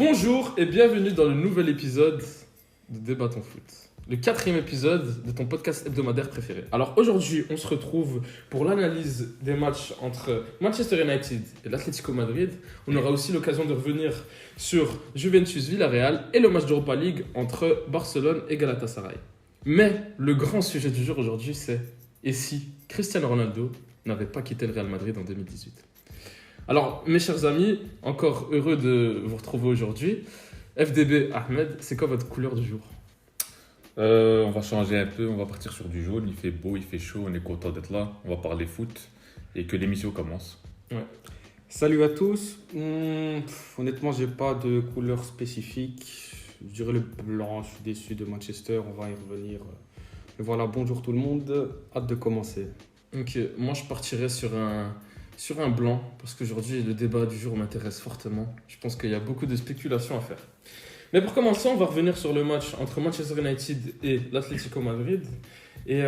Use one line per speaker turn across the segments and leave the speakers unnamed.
Bonjour et bienvenue dans le nouvel épisode de Débattons Foot. Le 4e épisode de ton podcast hebdomadaire préféré. Alors aujourd'hui, on se retrouve pour l'analyse des matchs entre Manchester United et l'Atlético Madrid. On aura aussi l'occasion de revenir sur Juventus Villarreal et le match d'Europa League entre Barcelone et Galatasaray. Mais le grand sujet du jour aujourd'hui, c'est et si Cristiano Ronaldo n'avait pas quitté le Real Madrid en 2018 ? Alors, mes chers amis, encore heureux de vous retrouver aujourd'hui. FDB Ahmed, c'est quoi votre couleur du jour ?
On va changer un peu, on va partir sur du jaune. Il fait beau, il fait chaud, on est content d'être là. On va parler foot et que l'émission commence.
Ouais.
Salut à tous. Honnêtement, j'ai pas de couleur spécifique. Je dirais le blanc. Je suis déçu de Manchester. On va y revenir. Mais voilà, bonjour tout le monde. Hâte de commencer.
Ok, moi je partirais sur un blanc, parce qu'aujourd'hui le débat du jour m'intéresse fortement. Je pense qu'il y a beaucoup de spéculations à faire. Mais pour commencer, on va revenir sur le match entre Manchester United et l'Atlético Madrid. Et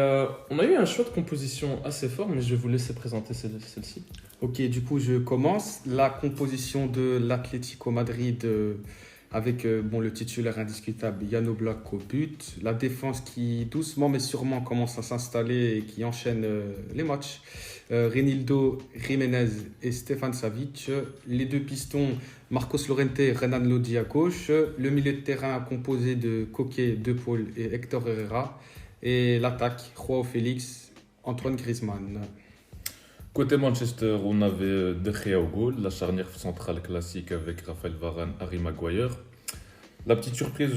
on a eu un choix de composition assez fort, mais je vais vous laisser présenter celle-ci.
Ok, du coup, je commence. La composition de l'Atlético Madrid avec le titulaire indiscutable Jan Oblak au but. La défense qui doucement mais sûrement commence à s'installer et qui enchaîne les matchs. Reinildo Jiménez et Stefan Savic. Les deux pistons, Marcos Llorente et Renan Lodi à gauche. Le milieu de terrain composé de Koke, De Paul et Hector Herrera. Et l'attaque, Joao Félix, Antoine Griezmann.
Côté Manchester, on avait De Gea au goal, la charnière centrale classique avec Raphaël Varane, Harry Maguire. La petite surprise,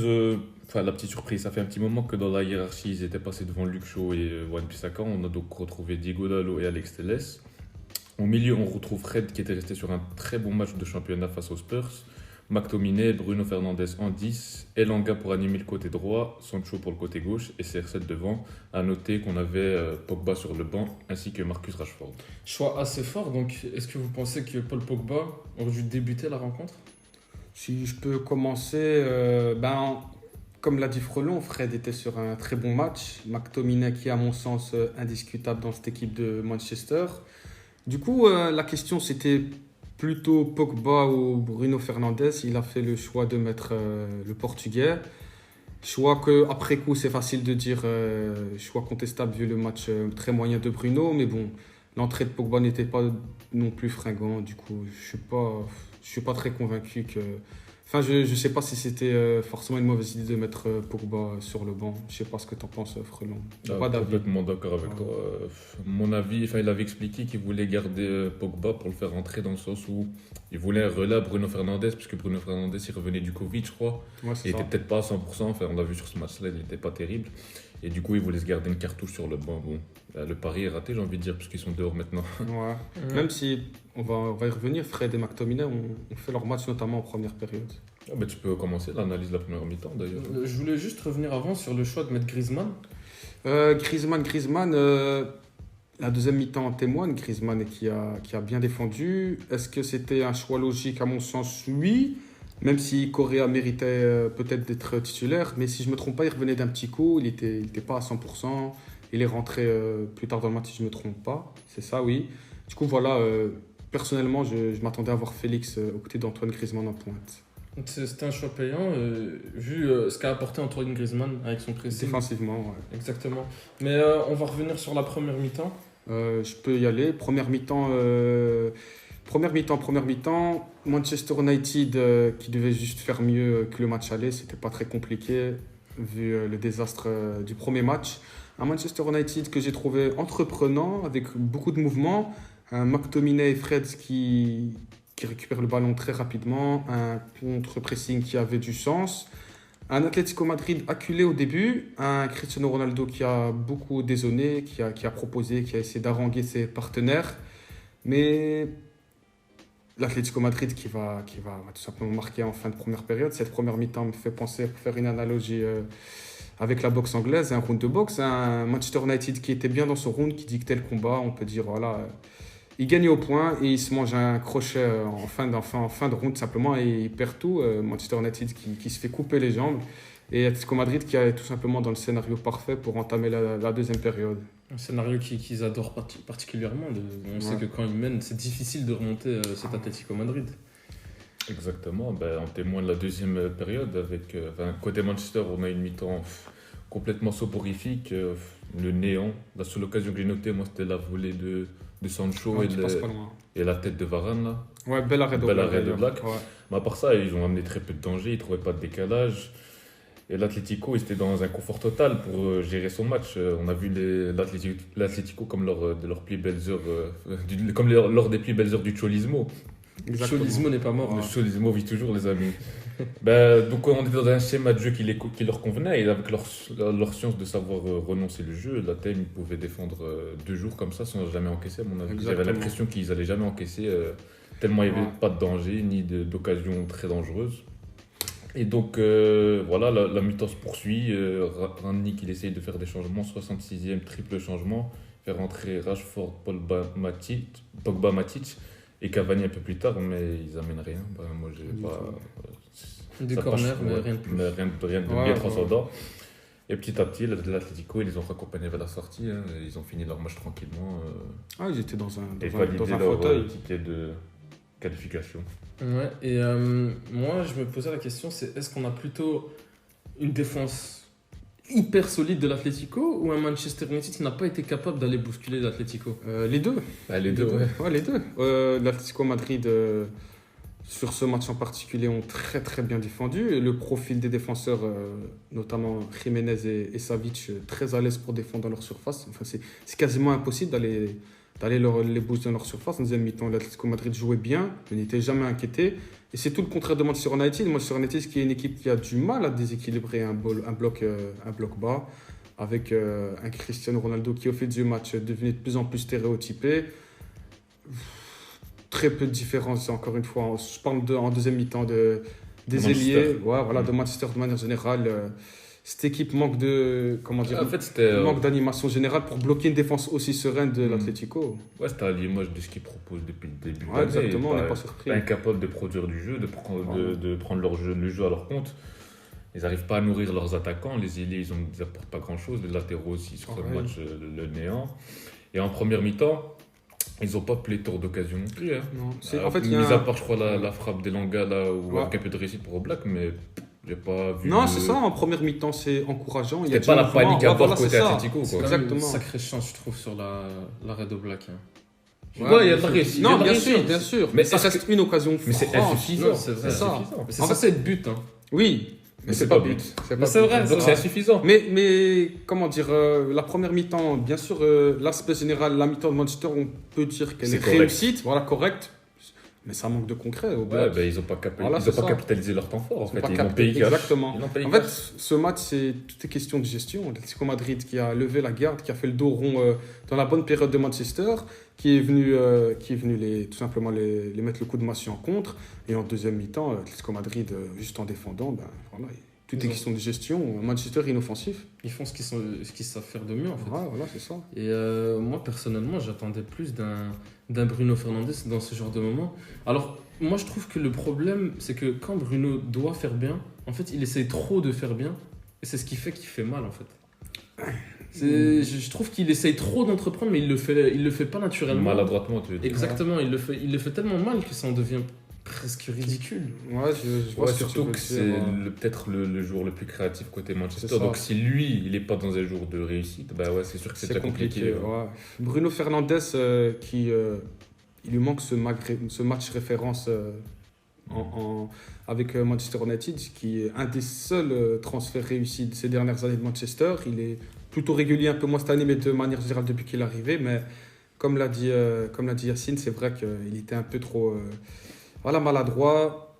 ça fait un petit moment que dans la hiérarchie, ils étaient passés devant Luke Shaw et Wan-Bissaka. On a donc retrouvé Diego Dalot et Alex Telles. Au milieu, on retrouve Fred qui était resté sur un très bon match de championnat face aux Spurs. McTominay, Bruno Fernandes en 10, Elanga pour animer le côté droit, Sancho pour le côté gauche et CR7 devant. À noter qu'on avait Pogba sur le banc ainsi que Marcus Rashford.
Choix assez fort, donc est-ce que vous pensez que Paul Pogba aurait dû débuter la rencontre ?
Si je peux commencer, comme l'a dit Frelon, Fred était sur un très bon match. McTominay qui est à mon sens indiscutable dans cette équipe de Manchester. Du coup, la question c'était plutôt Pogba ou Bruno Fernandes. Il a fait le choix de mettre le Portugais. Choix que après coup c'est facile de dire choix contestable vu le match très moyen de Bruno. Mais bon, l'entrée de Pogba n'était pas non plus fringant. Du coup, je suis pas très convaincu que... Enfin, je ne sais pas si c'était forcément une mauvaise idée de mettre Pogba sur le banc. Je ne sais pas ce que tu en penses, Frelon.
Complètement d'accord avec toi. Mon avis, il avait expliqué qu'il voulait garder Pogba pour le faire rentrer dans le sens où il voulait un relais à Bruno Fernandes, puisque Bruno Fernandes il revenait du Covid, je crois.
Ouais,
Il n'était peut-être pas à 100%, enfin, on l'a vu sur ce match-là, il n'était pas terrible. Et du coup, il voulait se garder une cartouche sur le banc. Bon, le pari est raté, j'ai envie de dire, puisqu'ils sont dehors maintenant.
Ouais. Même si, on va y revenir, Fred et McTominay ont fait leur match notamment en première période.
Tu peux commencer l'analyse de la première mi-temps d'ailleurs.
Je voulais juste revenir avant sur le choix de mettre Griezmann.
Griezmann, la deuxième mi-temps en témoigne. Griezmann qui a bien défendu. Est-ce que c'était un choix logique? À mon sens, oui. Même si Correa méritait peut-être d'être titulaire. Mais si je ne me trompe pas, il revenait d'un petit coup. Il était pas à 100%. Il est rentré plus tard dans le match si je ne me trompe pas. C'est ça, oui. Du coup, voilà. Personnellement, je m'attendais à voir Félix aux côtés d'Antoine Griezmann en pointe.
C'était un choix payant, vu ce qu'a apporté Antoine Griezmann avec son pressing.
Défensivement, ouais.
Exactement. Mais on va revenir sur la première mi-temps.
Je peux y aller. Première mi-temps, Manchester United qui devait juste faire mieux que le match aller. C'était pas très compliqué vu le désastre du premier match. Un Manchester United que j'ai trouvé entreprenant avec beaucoup de mouvements. Un McTominay et Fred qui récupèrent le ballon très rapidement. Un contre-pressing qui avait du sens. Un Atlético Madrid acculé au début, un Cristiano Ronaldo qui a beaucoup désonné, qui a proposé, qui a essayé d'haranguer ses partenaires. Mais l'Atlético Madrid qui va tout simplement marquer en fin de première période. Cette première mi-temps me fait penser, pour faire une analogie avec la boxe anglaise, un round de boxe. Un Manchester United qui était bien dans son round, qui dictait le combat. On peut dire, voilà, il gagne au point et il se mange un crochet en fin de round simplement et il perd tout. Manchester United qui se fait couper les jambes et Atlético Madrid qui est tout simplement dans le scénario parfait pour entamer la deuxième période.
Un scénario qu'ils adorent particulièrement. On sait que quand ils mènent, c'est difficile de remonter cet Atlético Madrid.
Exactement, ben, on témoigne de la deuxième période avec côté Manchester, on a une mi-temps complètement soporifique, le néant. La seule occasion que j'ai notée, moi, c'était la volée de Sancho
Ouais, tu passes pas loin.
et la tête de Varane là.
Ouais, bel arrêt de
Bel
Black,
arrêt de
d'ailleurs.
Black.
Ouais.
Mais à part ça, ils ont amené très peu de danger, ils ne trouvaient pas de décalage. Et l'Atlético, ils étaient dans un confort total pour gérer son match. On a vu l'Atlético comme de leurs plus belles heures, lors des plus belles heures du Cholismo.
Exactement.
Cholismo n'est pas mort.
Le
hein.
Cholismo vit toujours, les amis. Donc on était dans un schéma de jeu qui leur convenait, et avec leur science de savoir renoncer le jeu, la TEM, ils pouvaient défendre 2 jours comme ça sans jamais encaisser, à mon avis. J'avais
Exactement.
l'impression qu'ils allaient jamais encaisser, tellement il n'y avait
Ouais.
pas de danger, ni d'occasion très dangereuse. Et donc voilà, la mi-temps se poursuit. Rangnick, il essaye de faire des changements, 66e, triple changement, faire rentrer Rashford, Pogba, Matic et Cavani un peu plus tard, mais ils amènent rien. Ben, moi, j'ai
Du
pas.
Des
ça
corners,
passe,
mais
ouais,
rien de plus.
mais rien de
Ouais,
bien
ouais.
transcendant. Et petit à petit, l'Atlético, ils les ont raccompagnés vers la sortie. Hein, et ils ont fini leur match tranquillement
Ah, ils étaient dans
et
un
validé leur
fauteuil.
ticket de qualification.
Ouais, et moi, je me posais la question, c'est est-ce qu'on a plutôt une défense hyper solide de l'Atlético ou un Manchester United qui n'a pas été capable d'aller bousculer l'Atlético?
Les deux.
Les deux, ouais.
Ouais, les deux. L'Atlético Madrid, sur ce match en particulier, ont très très bien défendu. Et le profil des défenseurs, notamment Jiménez et Savic, très à l'aise pour défendre dans leur surface. Enfin, c'est quasiment impossible d'aller les booster dans leur surface. En deuxième mi-temps, l'Atlético Madrid jouait bien, ne n'était jamais inquiété. Et c'est tout le contraire de Manchester United. Manchester United, qui est une équipe qui a du mal à déséquilibrer un bloc bas, avec un Cristiano Ronaldo qui, au fil du match, devenait de plus en plus stéréotypé. Très peu de différence, encore une fois. Je parle en deuxième mi-temps des
Manchester.
ailiers, ouais, voilà, de Manchester de manière générale. Cette équipe manque de, comment dire,
En fait, c'était
manque d'animation générale pour bloquer une défense aussi sereine de l'Atlético.
ouais, c'était à l'image de ce qu'ils proposent depuis le début.
Ouais,
de l'année.
exactement, on n'est pas surpris.
Incapable de produire du jeu, de prendre le jeu à leur compte. Ils n'arrivent pas à nourrir leurs attaquants. Les ailiers, ils n'apportent pas grand-chose. Les latéraux aussi, sur le
Pareil.
match, le néant. Et en première mi-temps, ils n'ont pas pléthore d'occasion non plus. Hein.
Non, en fait, il y a
mis à part, je crois, la frappe d'Elanga, là, où
Ouais.
avec un peu de réussite pour Oblak, mais j'ai pas vu.
Non, c'est ça, en première mi-temps, c'est encourageant. Il y a
C'était pas la
du mouvement.
panique à
Ouais,
bord
voilà,
côté
c'est ça.
Atlético,
C'est
quoi.
quand même
Exactement.
une sacrée chance, je trouve, sur l'arrêt de Black. hein.
Ouais,
il y a de la réussite.
Non,
il y a de la
bien sûr,
réussite.
bien sûr.
Mais
Mais ça
est-ce
reste une occasion
Mais c'est
franche.
insuffisant.
Non, c'est vrai,
c'est ça.
insuffisant.
Mais c'est
En
censé être but. Hein.
Oui, mais c'est pas but.
Mais c'est vrai,
Donc c'est insuffisant.
Mais comment dire, la première mi-temps, bien sûr, l'aspect général, la mi-temps de Manchester, on peut dire qu'elle
C'est
est
correct.
réussite, voilà, correcte. Mais ça manque de concret au
Ouais,
Black.
ben, ils n'ont pas,
Voilà, c'est ça.
capitalisé leur temps fort. En fait.
Pas
Ils l'ont
capté.
payé cash.
Exactement.
Ils l'ont payé
En
cash.
fait, ce match, tout est question de gestion. L'Atlético Madrid qui a levé la garde, qui a fait le dos rond dans la bonne période de Manchester, qui est venu tout simplement les mettre le coup de massue en contre. Et en deuxième mi-temps, l'Atlético Madrid, juste en défendant, ben, voilà, tout est
Ils ont-
question de gestion. Manchester inoffensif.
Ils font ce qu'ils savent faire de mieux, en fait.
Ouais, voilà, c'est ça.
Et moi, personnellement, j'attendais plus d'un Bruno Fernandes dans ce genre de moment. Alors, moi, je trouve que le problème, c'est que quand Bruno doit faire bien, en fait, il essaye trop de faire bien. Et c'est ce qui fait qu'il fait mal, en fait. Je trouve qu'il essaye trop d'entreprendre, mais il le fait pas naturellement.
Maladroitement, tu veux dire.
Exactement, il le fait tellement mal que ça en devient presque ridicule.
Ouais, je vois
Ouais,
ce que tu
surtout
veux
que
dire,
c'est
ouais.
peut-être le joueur le plus créatif côté Manchester.
C'est ça.
Donc si lui, il n'est pas dans un jour de réussite, bah ouais, c'est sûr que c'est
C'est
déjà compliqué.
ouais. Bruno Fernandes, il lui manque ce match référence avec Manchester United, qui est un des seuls transferts réussis de ces dernières années de Manchester. Il est plutôt régulier, un peu moins cette année, mais de manière générale depuis qu'il est arrivé. Mais comme l'a dit Yacine, c'est vrai qu'il était un peu trop maladroit.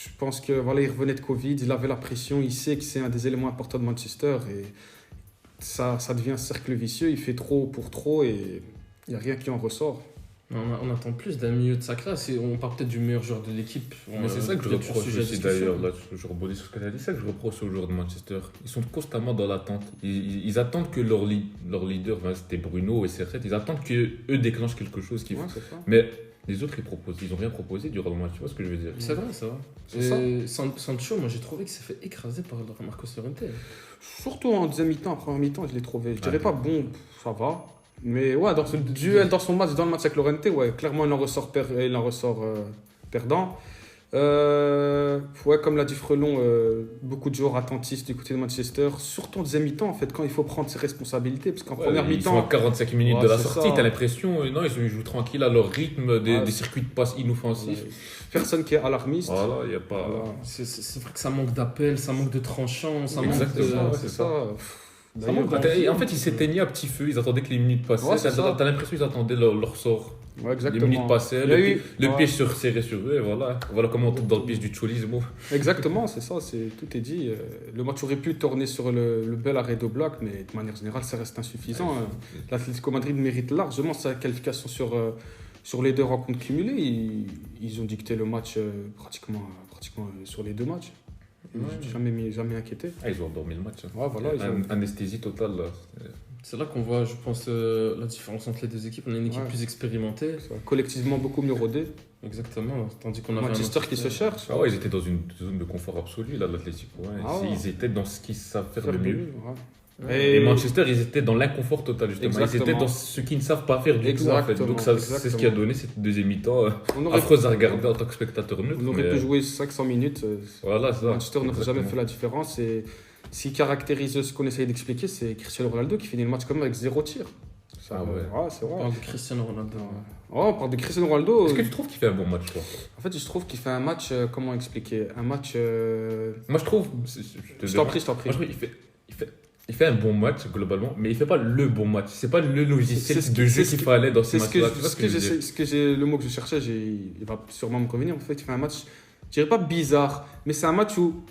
Je pense que voilà, il revenait de Covid, il avait la pression, il sait que c'est un des éléments importants de Manchester et ça devient un cercle vicieux. Il fait trop pour trop et il n'y a rien qui en ressort.
On attend plus d'un milieu de sa classe et on parle peut-être du meilleur joueur de l'équipe.
Mais c'est ça que je
peut-être sur
reproche
sujet de
aussi
discussion.
d'ailleurs, là je rebondis sur ce que tu as dit, c'est ça que je reproche aux joueurs de Manchester. Ils sont constamment dans l'attente. Ils attendent que leur leader, c'était Bruno et CR7, ils attendent qu'eux déclenchent quelque chose.
Ouais, c'est ça.
Mais les autres, ils n'ont rien proposé durant le match, tu vois ce que je veux dire.
C'est vrai, c'est vrai.
C'est ça.
Et Sancho, moi j'ai trouvé qu'il s'est fait écraser par Marcos Llorente.
Surtout en deuxième mi-temps, en première mi-temps, je l'ai trouvé. Je dirais
Ouais.
pas bon, ça va. Mais ouais, dans ce duel, dans le match avec Llorente, ouais, clairement il en ressort perdant. Ouais, comme l'a dit Frelon, beaucoup de joueurs attentistes du côté de Manchester, surtout en deuxième mi-temps, en fait, quand il faut prendre ses responsabilités. Parce qu'en première
Ils sont à
mi-temps,
45 minutes
Ouais,
de la
c'est
sortie,
ça.
t'as l'impression, non, ils jouent tranquille à leur rythme,
Ouais.
des circuits de passe inoffensifs.
personne qui est alarmiste.
Voilà, il n'y a pas.
Voilà.
C'est vrai que ça manque d'appel, ça manque de tranchant, ça manque
Exactement,
de...
ouais,
c'est
c'est
ça.
ça.
Pff,
Ça manque
d'ailleurs,
en fait, ils s'éteignaient à petit feu, ils attendaient que les minutes passaient.
Ouais, c'est ça.
T'as l'impression qu'ils attendaient leur sort.
ouais, exactement.
Les minutes passaient,
Il y a
le,
eu-
le
ouais.
piège se resserrait sur eux, et voilà. Voilà comment on tombe dans le piège du cholismo.
Exactement, c'est ça, tout est dit. Le match aurait pu tourner sur le bel arrêt de Black, mais de manière générale, ça reste insuffisant. L'Atlético Madrid mérite largement sa qualification sur les deux rencontres cumulées. Ils ont dicté le match pratiquement sur les deux matchs. Ils n'ont jamais inquiété.
Ah, ils ont endormi le match. Hein.
Ouais, voilà, ils ont-
Anesthésie totale, là.
C'est là qu'on voit, je pense, la différence entre les deux équipes. On a une équipe
Ouais.
plus expérimentée.
Ça a collectivement beaucoup mieux rodé.
Exactement. Tandis qu'on avait
Manchester
un
qui se cherche.
Ah ouais, ils étaient dans une zone de confort absolu, là, l'Atlético. Ouais.
Ah ouais.
Ils étaient dans ce qu'ils savent faire
Faire
de
mieux,
mieux.
ouais.
Et Manchester, ils étaient dans l'inconfort total, justement. Ils
Exactement.
étaient dans ce qu'ils ne savent pas faire du tout, en fait.
Exactement,
Donc, c'est ce qui a
exactement.
donné cette deuxième mi-temps
On aurait,
affreuse à regarder en tant que spectateur neutre.
on aurait
mais,
pu jouer 500 minutes.
Voilà, c'est ça.
Manchester n'aurait jamais
Exactement.
fait la différence. Et ce qui caractérise ce qu'on essaye d'expliquer, c'est Cristiano Ronaldo qui finit le match quand même avec 0 tir. Ça,
Ah ouais.
c'est
On
vrai.
parle de Cristiano Ronaldo.
Ouais, on parle de Cristiano Ronaldo.
Est-ce que tu trouves qu'il fait un bon match, toi?
En fait, je trouve qu'il fait un match, comment expliquer? Un match.
Moi, je trouve.
Je t'en prie, je t'en prie.
Moi, je trouve il fait un bon match, globalement, mais il fait pas le bon match. C'est pas le logiciel de jeu qu'il fallait dans ce
C'est ce que,
match-là. Tu vois
ce que j'ai, ce que j'ai, le mot que je cherchais, il va sûrement me revenir. En fait, il fait un match, je dirais pas bizarre, mais c'est un match où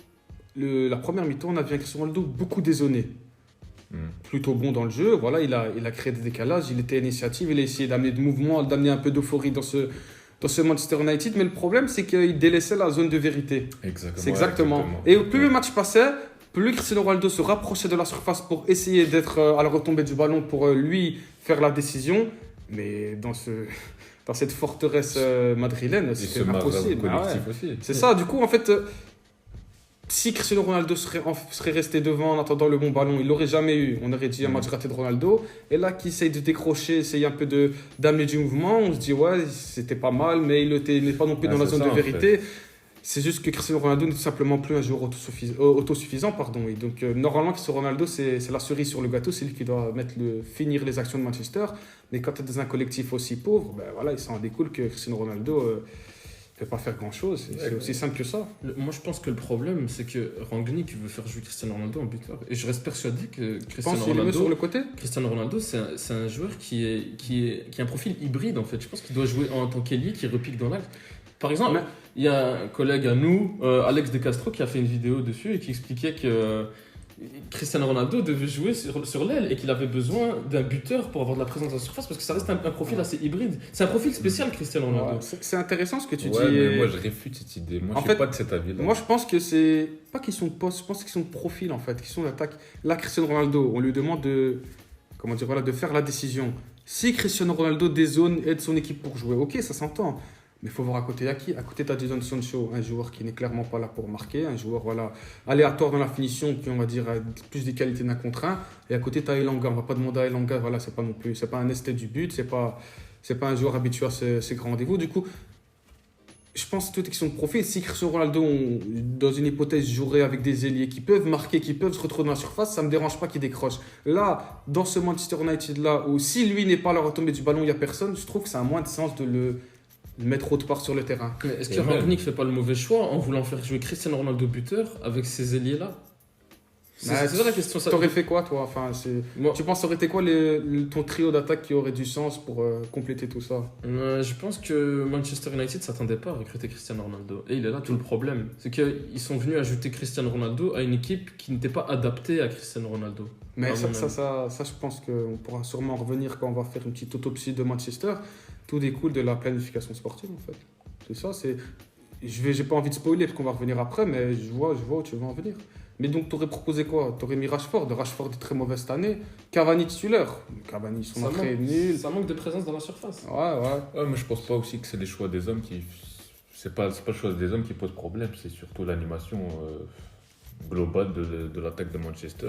la première mi-temps, on a vu un Cristiano Ronaldo beaucoup dézonné. Plutôt bon dans le jeu, voilà, il a créé des décalages, il était à l'initiative, il a essayé d'amener de mouvement, d'amener un peu d'euphorie dans ce Manchester United, mais le problème c'est qu'il délaissait la zone de vérité.
Exactement.
C'est exactement. Et plus le match passait, plus Cristiano Ronaldo se rapprochait de la surface pour essayer d'être à la retombée du ballon pour lui faire la décision, mais dans cette forteresse madrilène,
Et
c'était
ce marin
impossible. Ah ouais.
collectif aussi.
C'est ça, du coup, en fait, si Cristiano Ronaldo serait resté devant en attendant le bon ballon, il l'aurait jamais eu. On aurait dit un match raté de Ronaldo. Et là, qui essaye de décrocher, essaye un peu d'amener du mouvement, on se dit, ouais, c'était pas mal, mais il n'est pas non plus
Ah,
dans la
c'est
zone
ça,
de
en
vérité. C'est juste que Cristiano Ronaldo n'est tout simplement plus un joueur autosuffisant. Pardon. Et donc, normalement, Cristiano Ronaldo, c'est la cerise sur le gâteau, c'est lui qui doit finir les actions de Manchester. Mais quand tu es dans un collectif aussi pauvre, ben voilà, il s'en découle que Cristiano Ronaldo ne peut pas faire grand-chose. C'est aussi simple que ça.
Moi, je pense que le problème, c'est que Rangnick veut faire jouer Cristiano Ronaldo en buteur. Et je reste persuadé que
Je pense qu'il est mieux sur le côté.
Cristiano Ronaldo, c'est un joueur qui a un profil hybride, en fait. Je pense qu'il doit jouer en tant qu'ailier, qui repique dans l'axe. Par exemple,
Mais-
il y a un collègue à nous, Alex De Castro, qui a fait une vidéo dessus et qui expliquait que Cristiano Ronaldo devait jouer sur l'aile et qu'il avait besoin d'un buteur pour avoir de la présence à la surface parce que ça reste un profil assez hybride. C'est un profil spécial, Cristiano Ronaldo.
Ouais, c'est intéressant ce que tu
Ouais,
dis.
mais moi, je réfute cette idée. Moi,
En
je
fait,
suis pas de cet avis-là.
Moi, je pense que c'est pas question de poste, je pense que c'est question de profil en fait, question d'attaque. Là, Cristiano Ronaldo, on lui demande de faire la décision. Si Cristiano Ronaldo dézone, aide son équipe pour jouer, ok, ça s'entend. Mais il faut voir à côté, il y a qui? À côté, tu as Jadon Sancho, un joueur qui n'est clairement pas là pour marquer, un joueur aléatoire dans la finition, qui, on va dire, a plus des qualités d'un contre un. Et à côté, tu as Elanga. On va pas demander à Elanga, voilà, c'est pas un esthète du but, c'est pas un joueur habitué à ces grands rendez-vous. Du coup, je pense que tout est question de profil. Si Cristiano Ronaldo, dans une hypothèse, jouerait avec des ailiers qui peuvent marquer, qui peuvent se retrouver dans la surface, ça ne me dérange pas qu'il décroche. Là, dans ce Manchester United-là, où si lui n'est pas à la retombée du ballon, il n'y a personne, je trouve que ça a moins de sens de le mettre autre part sur le terrain.
Mais est-ce que
Et même-
Rangnick fait pas le mauvais choix en voulant faire jouer Cristiano Ronaldo buteur avec ces ailiers-là? C'est ça la question. Ça...
T'aurais fait quoi, toi?
Moi,
Tu penses que ça aurait été quoi ton trio d'attaque qui aurait du sens pour compléter tout ça?
je pense que Manchester United s'attendait pas à recruter Cristiano Ronaldo. Et il est là tout le problème. C'est qu'ils sont venus ajouter Cristiano Ronaldo à une équipe qui n'était pas adaptée à Cristiano Ronaldo.
Mais
Ah,
ça,
mon
ça, je pense qu'on pourra sûrement revenir quand on va faire une petite autopsie de Manchester. Tout découle de la planification sportive, en fait. C'est ça, j'ai pas envie de spoiler parce qu'on va revenir après, mais je vois où tu veux en venir. Mais donc, t'aurais proposé quoi? T'aurais mis Rashford. Rashford est très mauvais cette année. Cavani titulaire. Cavani, son entrée est nulle.
Ça manque de présence dans la surface.
Ouais.
Ouais, mais je pense pas aussi que c'est les choix des hommes qui. C'est pas le choix des hommes qui pose problème, c'est surtout l'animation globale de l'attaque de Manchester.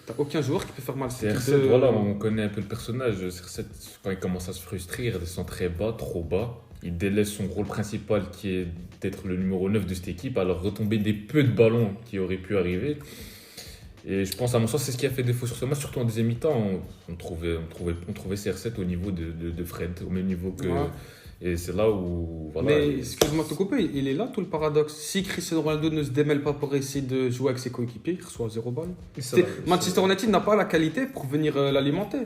T'as aucun joueur qui peut faire mal.
CR7, voilà, on connaît un peu le personnage. CR7, quand il commence à se frustrer, il redescend très bas, trop bas. Il délaisse son rôle principal qui est d'être le numéro 9 de cette équipe, alors retomber des peu de ballons qui auraient pu arriver. Et je pense, à mon sens, c'est ce qui a fait défaut sur ce match, surtout en deuxième mi-temps. On trouvait CR7 au niveau de Fred, au même niveau que.
Ouais.
Et c'est là où. Voilà,
Mais excuse-moi de te couper, il est là tout le paradoxe. Si Cristiano Ronaldo ne se démêle pas pour essayer de jouer avec ses coéquipiers, il reçoit 0 balle. Manchester United n'a pas la qualité pour venir l'alimenter.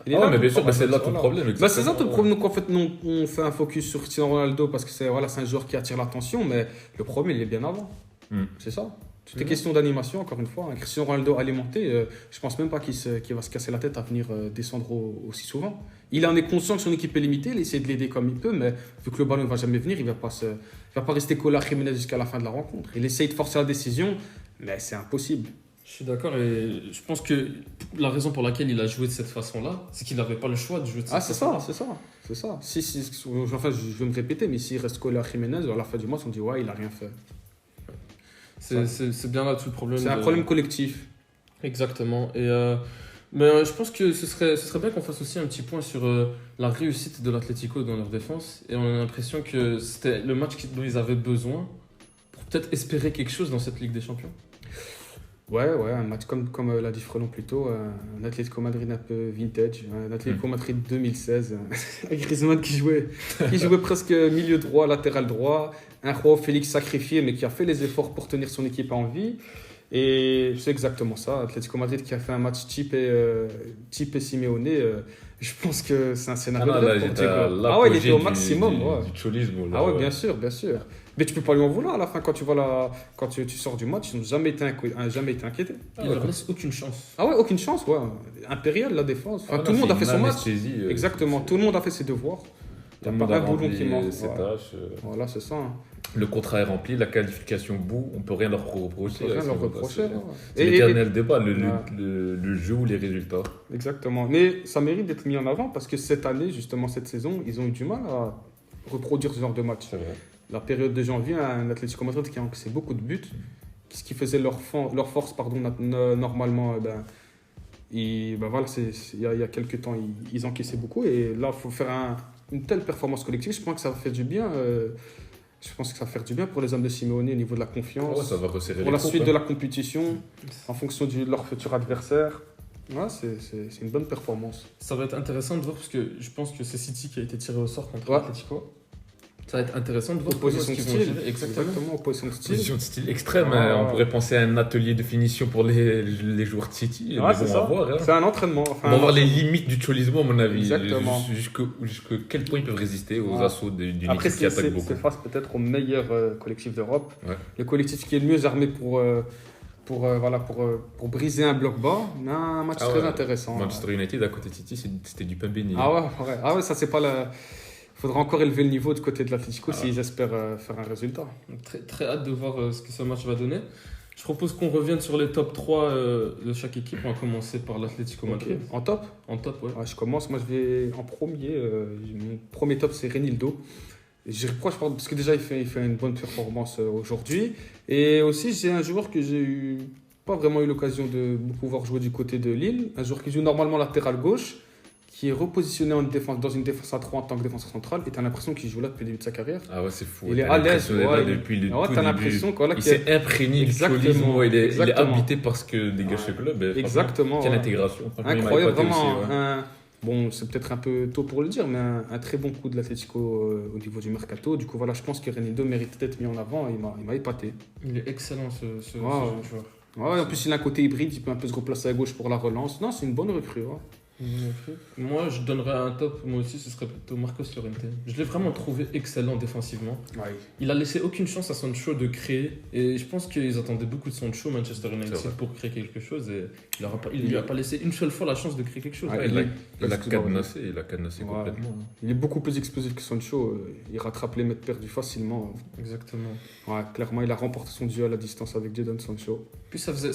Il est
Ah
là,
ouais, mais
tout
bien
le
sûr, bah, c'est là
paradoxe,
tout le
voilà.
problème.
Bah, c'est ça tout le
exactement.
problème. Donc en fait, on fait un focus sur Cristiano Ronaldo parce que c'est un joueur qui attire l'attention, mais le problème il est bien avant. C'est ça. Tout est question d'animation, encore une fois. Un Cristiano Ronaldo alimenté, je pense même pas qu'il va se casser la tête à venir descendre aussi souvent. Il en est conscient que son équipe est limitée, il essaie de l'aider comme il peut, mais vu que le ballon ne va jamais venir, il va pas rester collé à Jiménez jusqu'à la fin de la rencontre. Il essaye de forcer la décision, mais c'est impossible.
Je suis d'accord et je pense que la raison pour laquelle il a joué de cette façon-là, c'est qu'il n'avait pas le choix de jouer de cette
Ah, c'est
façon-là.
ça, c'est ça, c'est ça. Enfin, je vais me répéter, mais s'il reste collé à Jiménez, à la fin du match, on dit ouais, il a rien fait.
C'est bien là tout le problème.
C'est un problème collectif.
Exactement. Mais je pense que ce serait bien qu'on fasse aussi un petit point sur la réussite de l'Atlético dans leur défense. Et on a l'impression que c'était le match dont ils avaient besoin pour peut-être espérer quelque chose dans cette Ligue des Champions.
Ouais, un match comme l'a dit Frelon plus tôt, un Atlético Madrid un peu vintage, un Atlético Madrid 2016, avec Griezmann qui jouait presque milieu droit, latéral droit, un Joao Félix sacrifié mais qui a fait les efforts pour tenir son équipe en vie. Et c'est exactement ça, Atlético Madrid qui a fait un match type et Simeone, je pense que c'est un scénario de rêve pour Diego. Ah ouais, il était au maximum. Ouais.
Du cholisme.
Ah ouais, bien sûr. Mais tu peux pas lui en vouloir à la fin quand tu sors du match, ils n'ont jamais été inquiétés.
Il ne leur laisse aucune chance.
Ah ouais, aucune chance, ouais. Impérial la défense. Enfin, tout le monde a fait son match. Exactement, tout le monde a fait ses devoirs.
Tout le monde a
boulon
rempli
qui manque.
ses tâches.
Voilà, c'est ça. Hein.
Le contrat est rempli, la qualification bout, on peut rien leur reprocher.
On peut rien leur reprocher.
C'est l'éternel débat, le jeu ou les résultats.
Exactement. Mais ça mérite d'être mis en avant parce que cette année, justement cette saison, ils ont eu du mal à reproduire ce genre de match.
C'est vrai.
La période de janvier, un Atlético Madrid qui a encaissé beaucoup de buts, ce qui faisait leur force, normalement, il y a quelques temps, ils encaissaient beaucoup. Et là, il faut faire une telle performance collective. Je pense que ça fait du bien. Je pense que ça va faire du bien pour les hommes de Simeone au niveau de la confiance.
Ouais, ça va resserrer
pour
les
la
troupes,
suite
hein.
de la compétition, en fonction de leur futur adversaire. Ouais, c'est une bonne performance.
Ça va être intéressant de voir parce que je pense que c'est City qui a été tiré au sort contre
Ouais.
l'Atlético. Ça va être intéressant de voir
Opposition de
comment est-ce qu'ils vont
style.
gérer. Exactement.
Opposition de style.
Position de style extrême,
Ah.
hein. On pourrait penser à un atelier de finition pour les joueurs de City.
Ouais,
Mais
c'est
bon,
ça.
on va voir, hein.
C'est un entraînement. Enfin,
On va voir les limites du cholismo, à mon avis.
Exactement.
Jusque quel point ils peuvent résister aux
Ouais.
assauts d'une
Après,
équipe qui attaque beaucoup.
c'est face peut-être au meilleur collectif d'Europe.
Ouais.
Le collectif qui est le mieux armé pour briser un bloc bas. Mais un match
Ah
très
ouais.
intéressant.
Manchester United à côté de City, c'était du pain béni.
Ah ouais, ça c'est pas la... Il faudra encore élever le niveau du côté de l'Atlético s'ils espèrent faire un résultat.
Très, très hâte de voir ce que ce match va donner. Je propose qu'on revienne sur les top 3 de chaque équipe. On va commencer par l'Atlético Madrid.
Ok. En top,
En top, ouais.
ouais, je commence. Moi, je vais en premier. Mon premier top, c'est Renildo. J'y reproche parce que déjà, il fait une bonne performance aujourd'hui. Et aussi, j'ai un joueur que pas vraiment eu l'occasion de pouvoir jouer du côté de Lille. Un joueur qui joue normalement latéral gauche, qui est repositionné dans une défense à 3 en tant que défenseur central. Et tu as l'impression qu'il joue là depuis le début de sa carrière.
Ah ouais, c'est fou.
Il est
T'as
à l'aise.
l'impression d'être là
Ouais,
depuis le
ouais,
tout
t'as
début.
l'impression qu'il
Il s'est imprégné du
Exactement,
cholismo, il est
exactement.
habité par ce que dégage ce club. Et
Exactement.
Quelle
Ouais.
intégration. Franchement, il m'a
Incroyable,
épaté
vraiment.
aussi, ouais.
Bon, c'est peut-être un peu tôt pour le dire, mais un très bon coup de l'Atlético au niveau du mercato. Du coup, voilà, je pense que Renildo mérite d'être mis en avant. Il m'a épaté.
Il est excellent ce
Wow.
jeune joueur.
Ouais, en plus, il a un côté hybride. Il peut un peu se replacer à gauche pour la relance. Non, c'est une bonne recrue. Ouais.
Moi, je donnerais un top. Moi aussi, ce serait plutôt Marcos Llorente. Je l'ai vraiment trouvé excellent défensivement.
Ouais.
Il a laissé aucune chance à Sancho de créer. Et je pense qu'ils attendaient beaucoup de Sancho, Manchester
C'est
United,
vrai.
pour créer quelque chose. Et il lui a pas laissé une seule fois la chance de créer quelque chose.
Ouais,
Ouais,
il est-
il a
excuse-moi,
cadenassé
Ouais.
complètement. hein.
Il est beaucoup plus explosif que Sancho. Il rattrape les mètres perdus facilement.
Exactement.
Ouais, clairement, il a remporté son duel à distance avec Jadon Sancho.
Puis ça faisait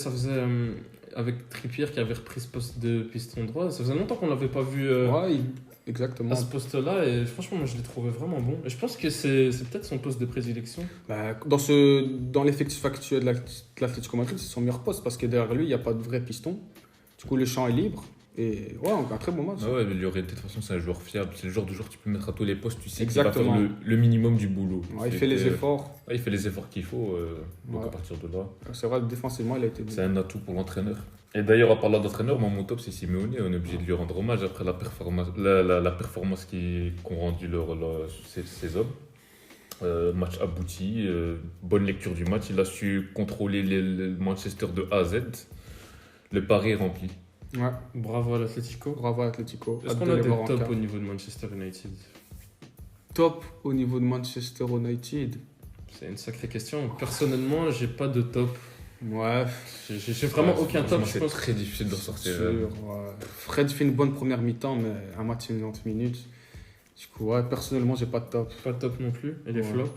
avec Trippier qui avait repris ce poste de piston droit. Ça faisait longtemps qu'on l'avait pas vu
Ouais, exactement.
à ce poste-là. Et franchement, moi, je l'ai trouvé vraiment bon. Et je pense que c'est peut-être son poste de prédilection.
Bah, dans l'effectif actuel de l'Atlético Madrid, c'est son meilleur poste parce que derrière lui, il n'y a pas de vrai piston. Du coup, le champ est libre. Et ouais, un très bon match.
Ah ouais, mais Llorente, de toute façon, c'est un joueur fiable. C'est le genre de joueur que tu peux mettre à tous les postes. Tu sais qu'il va
Exactement.
faire le minimum du boulot.
Ouais, il fait les efforts.
Ouais, il fait les efforts qu'il faut. Donc
Ouais.
à partir de là,
C'est vrai, défensivement, il a été bon.
c'est un atout pour l'entraîneur. Et d'ailleurs, en parlant d'entraîneur, moi, mon top, c'est Simeone. On est obligé de lui rendre hommage après la performance qu'ont rendu ces hommes. Match abouti, bonne lecture du match. Il a su contrôler le Manchester de A à Z. Le pari est rempli.
Ouais,
Bravo à l'Atlético.
bravo à Atletico.
Est-ce
Hâte
qu'on
de
a
les
des
voir en
tops
quart.
au niveau de Manchester United?
Top au niveau de Manchester United.
C'est une sacrée question. Personnellement, j'ai pas de top.
Ouais,
J'ai vraiment
Ouais,
aucun top.
franchement,
Je
c'est
pense
très difficile de ressortir.
sûr. Ouais. Fred fait une bonne première mi-temps, mais un match de 90 minutes. Du coup, ouais, personnellement, j'ai pas de top.
pas de top non plus. Et les
Ouais.
flops?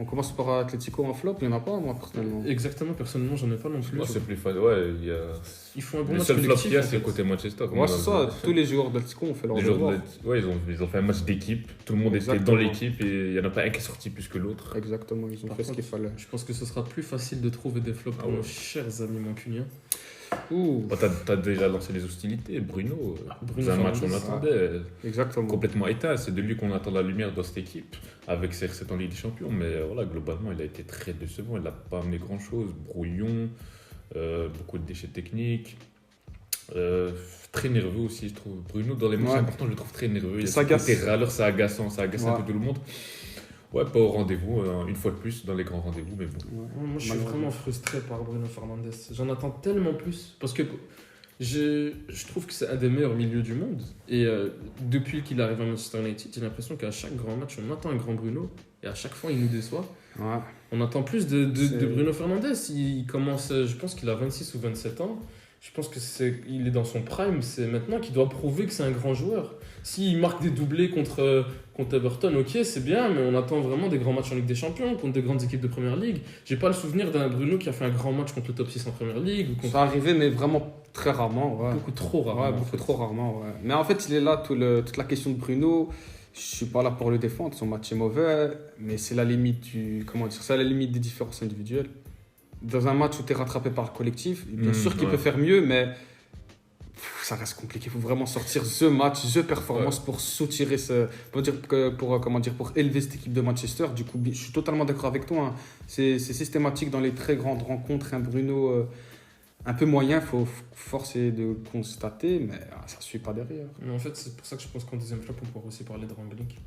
On commence par Atletico en flop, il n'y en a pas, moi, personnellement.
Exactement, personnellement, j'en ai pas non plus.
Moi, c'est plus facile. Ouais, il y a.
Ils font un bon
Le
match
seul flop
collectif.
qu'il y a,
en
c'est
fait.
côté Manchester.
Ouais, c'est ça, tous les joueurs d'Atletico ont fait leur
Les joueurs
devoir.
ouais, ils ont fait un match d'équipe. Tout le monde était
Exactement.
dans l'équipe et il n'y en a pas un qui est sorti plus que l'autre.
Exactement, ils ont
Par
fait ce
contre,
qu'il fallait.
Je pense que ce sera plus facile de trouver des flops pour
Ah ouais.
nos chers amis mancuniens.
Ouh,
Bah, t'as déjà lancé les hostilités. Bruno,
Bruno
c'est un match qu'on
Fernandes,
attendait.
exactement.
Complètement éteint. C'est de lui qu'on attend la lumière dans cette équipe avec CR7 en Ligue des Champions. Mais voilà, globalement, il a été très décevant. Il n'a pas amené grand-chose. Brouillon, beaucoup de déchets techniques. Très nerveux aussi, je trouve. Bruno, dans les matchs
Ouais.
importants, je le trouve très nerveux. Il
Ça
a ce côté
agace.
râleur, c'est agaçant, ça agace un
Ouais.
peu tout le monde. Ouais, pas au rendez-vous, une fois de plus dans les grands rendez-vous, mais bon.
Ouais.
Moi, je suis
Malheureusement.
vraiment frustré par Bruno Fernandes. J'en attends tellement plus. Parce que je trouve que c'est un des meilleurs milieux du monde. Et depuis qu'il arrive à Manchester United, j'ai l'impression qu'à chaque grand match, on attend un grand Bruno. Et à chaque fois, il nous déçoit.
Ouais.
On attend plus de
C'est-
Bruno Fernandes. Il commence, je pense qu'il a 26 ou 27 ans. Je pense il est dans son prime. C'est maintenant qu'il doit prouver que c'est un grand joueur. S'il marque des doublés contre Everton, ok, c'est bien, mais on attend vraiment des grands matchs en Ligue des Champions, contre des grandes équipes de Première Ligue. J'ai pas le souvenir d'un Bruno qui a fait un grand match contre le top 6 en Première Ligue ou contre
Ça arrivait, mais vraiment très rarement. Ouais.
beaucoup trop rarement.
Ouais,
en
beaucoup
fait.
trop rarement. Ouais. Mais en fait, il est là, toute la question de Bruno. Je suis pas là pour le défendre, son match est mauvais, mais c'est la limite comment dire, c'est la limite des différences individuelles. Dans un match où tu es rattrapé par le collectif, bien sûr qu'il
ouais.
peut faire mieux, mais ça reste compliqué. Il faut vraiment sortir the match, the performance pour soutirer pour élever cette équipe de Manchester. Du coup, je suis totalement d'accord avec toi. Hein. C'est systématique dans les très grandes rencontres. Un Bruno un peu moyen, il faut forcer de constater, mais ça ne suit pas derrière.
Mais en fait, c'est pour ça que je pense qu'en deuxième flop, on pourra aussi parler de Rangnick.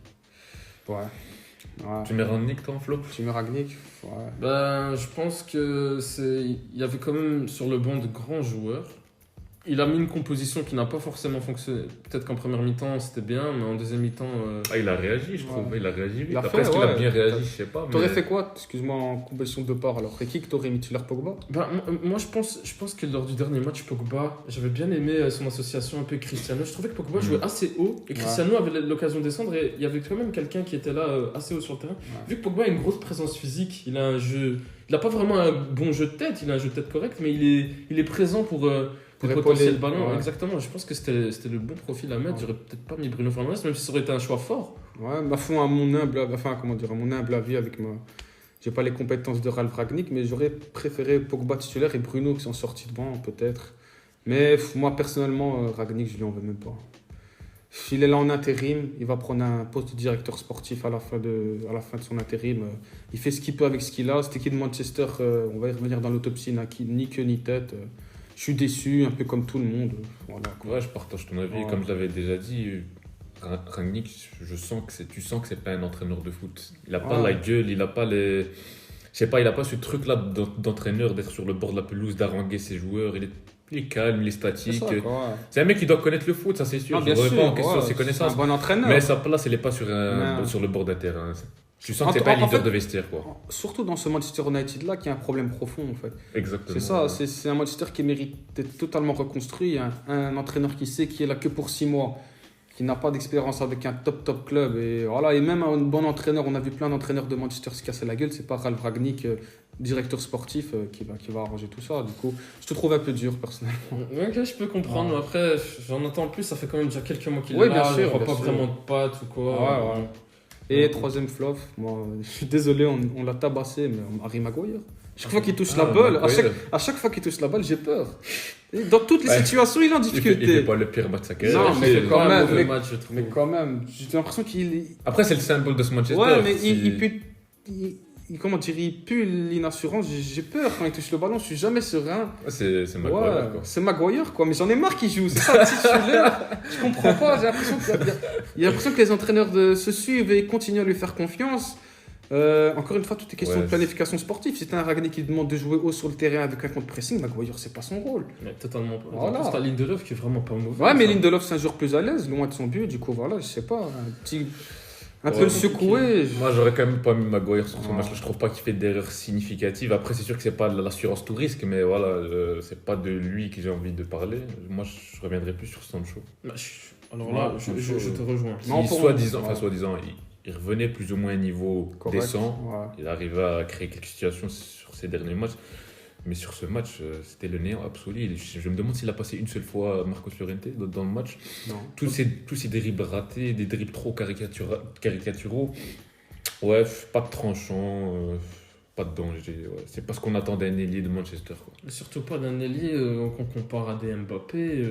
Ouais.
Tu mets Rangnick, toi, en flop?
Tu mets Ragnick. Ouais.
Ben, je pense que il y avait quand même sur le banc de grands joueurs. Il a mis une composition qui n'a pas forcément fonctionné. Peut-être qu'en première mi-temps, c'était bien, mais en deuxième mi-temps...
Ah, il a réagi, je trouve.
Ouais.
Il a réagi vite.
Il a
Après,
fait,
est-ce qu'il a
ouais.
bien réagi? Je sais pas.
T'aurais
mais-
fait quoi, excuse-moi, en composition de part alors? Et qui que t'aurais mis Tiller Pogba?
Ben, moi, je pense que lors du dernier match, Pogba, j'avais bien aimé son association un peu Cristiano. Je trouvais que Pogba jouait assez haut et Cristiano avait l'occasion de descendre et il y avait quand même quelqu'un qui était là assez haut sur le terrain.
Ouais.
Vu que Pogba a une grosse présence physique, il a un jeu... Il n'a pas vraiment un bon jeu de tête, il a un jeu de tête correct, mais il est présent pour
épauler,
potentiel le ballon.
ouais.
Exactement, je pense que c'était le bon profil à mettre.
Ouais.
J'aurais peut-être pas mis Bruno Fernandes, même si ça aurait été un choix fort.
Ouais, bah, à mon humble avis, avec ma. J'ai pas les compétences de Ralf Ragnick, mais j'aurais préféré Pogba titulaire et Bruno qui sont sortis de banc, peut-être. Mais moi, personnellement, Ragnick, je lui en veux même pas. S'il est là en intérim, il va prendre un poste de directeur sportif à la fin de son intérim. Il fait ce qu'il peut avec ce qu'il a. Cette équipe de Manchester, on va y revenir dans l'autopsie, n'a ni queue ni tête. Je suis déçu, un peu comme tout le monde. Voilà, quoi.
Ouais, je partage ton avis.
Ouais.
Comme je l'avais déjà dit, Rangnick, tu sens que c'est pas un entraîneur de foot. Il a pas
Ouais.
la gueule, il a pas les. Je sais pas, il a pas ce truc-là d'entraîneur, d'être sur le bord de la pelouse, d'haranguer ses joueurs. Il est calme, il est
C'est
statique.
ça, quoi, ouais.
C'est un mec qui doit connaître le foot, ça c'est sûr.
Ah,
Je
bien
ne remets
sûr,
pas en question
ouais,
ses
c'est
connaissances.
un bon entraîneur.
Mais sa place, elle est pas sur
Non.
le bord d'un terrain. Tu sens
En
que c'est
tout-
pas un
en
leader
fait-
de vestiaire, quoi.
Surtout dans ce Manchester United-là, qui a un problème profond, en fait.
Exactement.
C'est ça, c'est un Manchester qui mérite d'être totalement reconstruit. Un entraîneur qui sait qu'il est là que pour 6 mois, qui n'a pas d'expérience avec un top club. Et, voilà, et même un bon entraîneur, on a vu plein d'entraîneurs de Manchester se casser la gueule. C'est pas Ralf Ragnick, directeur sportif, qui va arranger tout ça. Du coup, je te trouve un peu dur, personnellement.
Ok, je peux comprendre, mais après, j'en attends plus. Ça fait quand même déjà quelques mois qu'il
Oui,
est là.
bien sûr,
Je vois
bien
pas
sûr.
vraiment de pattes ou quoi.
Ouais, ouais. Et troisième flop, moi, je suis désolé, on l'a tabassé, mais Harry Maguire. Chaque fois qu'il touche la balle, à chaque fois qu'il touche la balle, j'ai peur. Et dans toutes les situations, il est en
Il
difficulté.
fait pas le pire match de sa carrière.
Non, mais
C'est
quand
un
même,
mauvais match, je trouve.
Mais quand même, j'ai l'impression qu'il.
Après, c'est le symbole de ce Manchester.
Ouais, mais
Si-
il pue. Comment dire, il pue l'inassurance. J'ai peur quand il touche le ballon, je suis jamais serein.
Ouais, c'est Maguire,
Ouais,
quoi.
c'est Maguire, quoi. Mais j'en ai marre qu'il joue. C'est ça le titulaire. Je comprends pas. J'ai l'impression il y a l'impression que les entraîneurs se suivent et continuent à lui faire confiance. Encore une fois, tout est question
Ouais.
de planification sportive. Si t'as un Ragnick qui demande de jouer haut sur le terrain avec un contre-pressing, Maguire, c'est pas son rôle.
Mais totalement pas.
Voilà.
En plus, t'as Lindelof qui est vraiment pas mauvais.
Ouais, mais
ça.
Lindelof, c'est un joueur plus à l'aise, loin de son but. Du coup, voilà, je sais pas. Un peu
Ouais,
le secouer.
Moi, j'aurais quand même pas mis Maguire sur ce
Ouais.
match-là. Je trouve pas qu'il fait d'erreurs significatives. Après, c'est sûr que c'est pas de l'assurance tout risque, mais voilà, c'est pas de lui que j'ai envie de parler. Moi, je reviendrai plus sur Sancho.
Bah, alors là,
Ouais,
je te rejoins.
Non,
Qui,
pour
soi-disant,
moi,
enfin, soi-disant, il revenait plus ou moins à un niveau
Correct.
décent.
Ouais.
Il arrivait à créer quelques situations sur ses derniers matchs. Mais sur ce match, c'était le néant absolu. Je me demande s'il a passé une seule fois Marcos Llorente dans le match.
Non.
Tous ces dribbles ratés, des dribbles trop caricaturaux. Ouais, pas de tranchant, pas de danger. Ouais. C'est pas ce qu'on attend d'un ailier de Manchester, quoi.
Mais surtout pas d'un ailier qu'on compare à des Mbappé.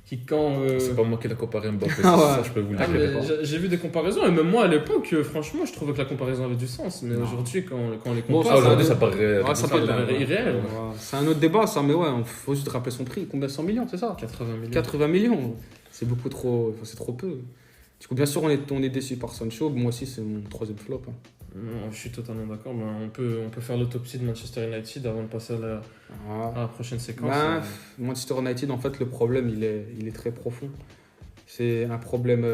Qui quand.
C'est pas moi qui l'a comparé à Mbappé,
Ah ouais.
ça je peux vous le
Ah,
dire.
mais j'ai vu des comparaisons, et même moi à l'époque, franchement, je trouvais que la comparaison avait du sens. Mais
Non.
aujourd'hui, quand on les
Bon,
compare,
Ah, aujourd'hui,
ça-
ça paraît.
Ouais, ça
ça
peut
paraît irréel.
Ouais. C'est un autre débat, ça, mais ouais, il faut juste rappeler son prix. Combien 100 millions, c'est ça
80 millions.
80 millions. C'est beaucoup trop. Enfin, c'est trop peu. Du coup, bien sûr, on est déçu par Sancho. Moi aussi, c'est mon troisième flop. Hein.
Non, je suis totalement d'accord. Ben, on peut faire l'autopsie de Manchester United avant de passer
Ouais.
à la prochaine séquence.
Ben, Manchester United, en fait, le problème, il est très profond. C'est un problème,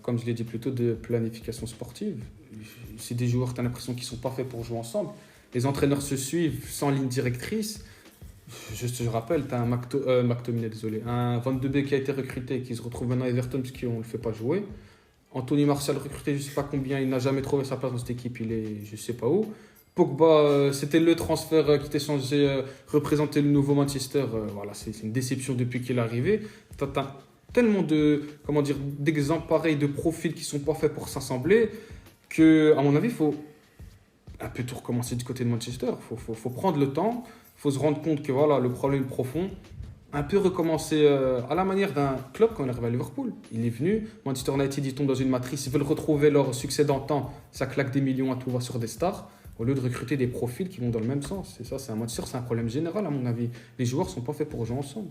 comme je l'ai dit plus tôt, de planification sportive. C'est des joueurs, tu as l'impression qu'ils ne sont pas faits pour jouer ensemble. Les entraîneurs se suivent sans ligne directrice. Je rappelle, tu as un McTominay, désolé, un Van de Beek qui a été recruté, qui se retrouve maintenant à Everton parce qu'on ne le fait pas jouer. Anthony Martial recruté, je ne sais pas combien, il n'a jamais trouvé sa place dans cette équipe, il est je ne sais pas où. Pogba, c'était le transfert qui était censé représenter le nouveau Manchester. Voilà, c'est une déception depuis qu'il est arrivé. Tu as tellement d'exemples pareils, de profils qui ne sont pas faits pour s'assembler, que, à mon avis, il faut un peu tout recommencer du côté de Manchester. Faut prendre le temps, il faut se rendre compte que voilà, le problème est profond. Un peu recommencer à la manière d'un club quand il arrive à Liverpool. Il est venu, Manchester United, ils tombent dans une matrice, ils veulent retrouver leur succès d'antan, ça claque des millions à tout va sur des stars, au lieu de recruter des profils qui vont dans le même sens. Et ça, c'est un Manchester, c'est un problème général à mon avis. Les joueurs ne sont pas faits pour jouer ensemble.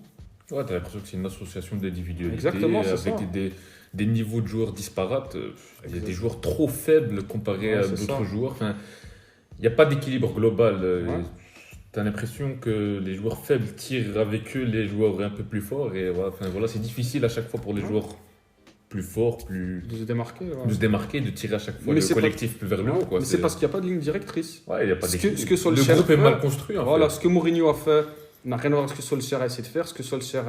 Ouais, t'as l'impression que c'est une association d'individualités
Exactement, c'est
avec
ça.
des niveaux de joueurs disparates. Il y a des joueurs trop faibles comparés
Ouais,
à
c'est
d'autres
ça.
joueurs. Enfin, il n'y a pas d'équilibre global.
Ouais.
T'as l'impression que les joueurs faibles tirent avec eux les joueurs un peu plus forts. Et voilà, enfin, voilà, c'est difficile à chaque fois pour les
Ouais.
joueurs plus forts,
De se démarquer. Ouais.
de se démarquer, de tirer à chaque fois
Mais
le
c'est
collectif plus vers le haut. Quoi.
Mais c'est parce qu'il n'y a pas de ligne directrice.
Ouais, il y a pas
ce que-
d'équilibre.
ce que
Le
Solskjaer
groupe est
fait,
mal construit. En
Voilà,
fait.
ce que Mourinho a fait n'a rien à voir avec ce que Solskjaer a essayé de faire. Ce que Solskjaer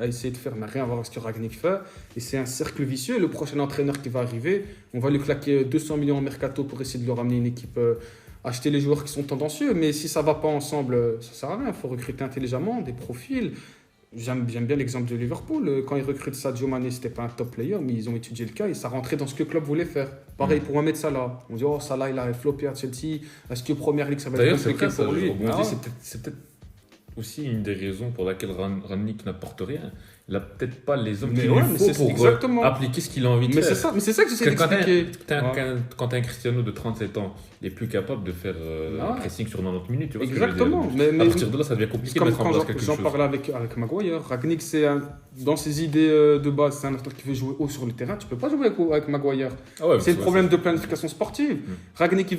a essayé de faire n'a rien à voir avec ce que Rangnick fait. Et c'est un cercle vicieux. Le prochain entraîneur qui va arriver, on va lui claquer 200 millions en mercato pour essayer de lui ramener une équipe, acheter les joueurs qui sont tendancieux. Mais si ça ne va pas ensemble, ça ne sert à rien. Il faut recruter intelligemment, des profils. J'aime bien l'exemple de Liverpool. Quand ils recrutent Sadio Mané, ce n'était pas un top player, mais ils ont étudié le cas et ça rentrait dans ce que le club voulait faire. Pareil pour Mohamed Salah. On dit, oh, Salah, il a floppé à Chelsea. Est-ce que Première Ligue, ça va être
D'ailleurs, c'est
compliqué
vrai, ça,
pour lui?
je rebondis,
Ah ouais.
c'est peut-être aussi une des raisons pour laquelle Rangnick n'apporte rien. Il n'a peut-être pas les hommes
Mais
qu'il
ouais,
lui
mais
faut
c'est
pour
exactement.
appliquer ce qu'il a envie de
Mais
faire.
c'est ça que j'essaie
Parce que
d'expliquer.
quand t'as un Cristiano de 37 ans, il est plus capable de faire
Ah.
un pressing sur 90 minutes. Tu vois ce que je veux
Exactement.
dire.
Mais
À partir de là, ça devient
c'est
compliqué de
comme
mettre en
quand
place quelque
j'en
chose.
parlais avec Maguire. Rangnick, dans ses idées de base, c'est un acteur qui veut jouer haut sur le terrain. Tu peux pas jouer avec Maguire.
Ah ouais,
C'est le
ouais,
problème de planification sportive.
Mm.
Rangnick,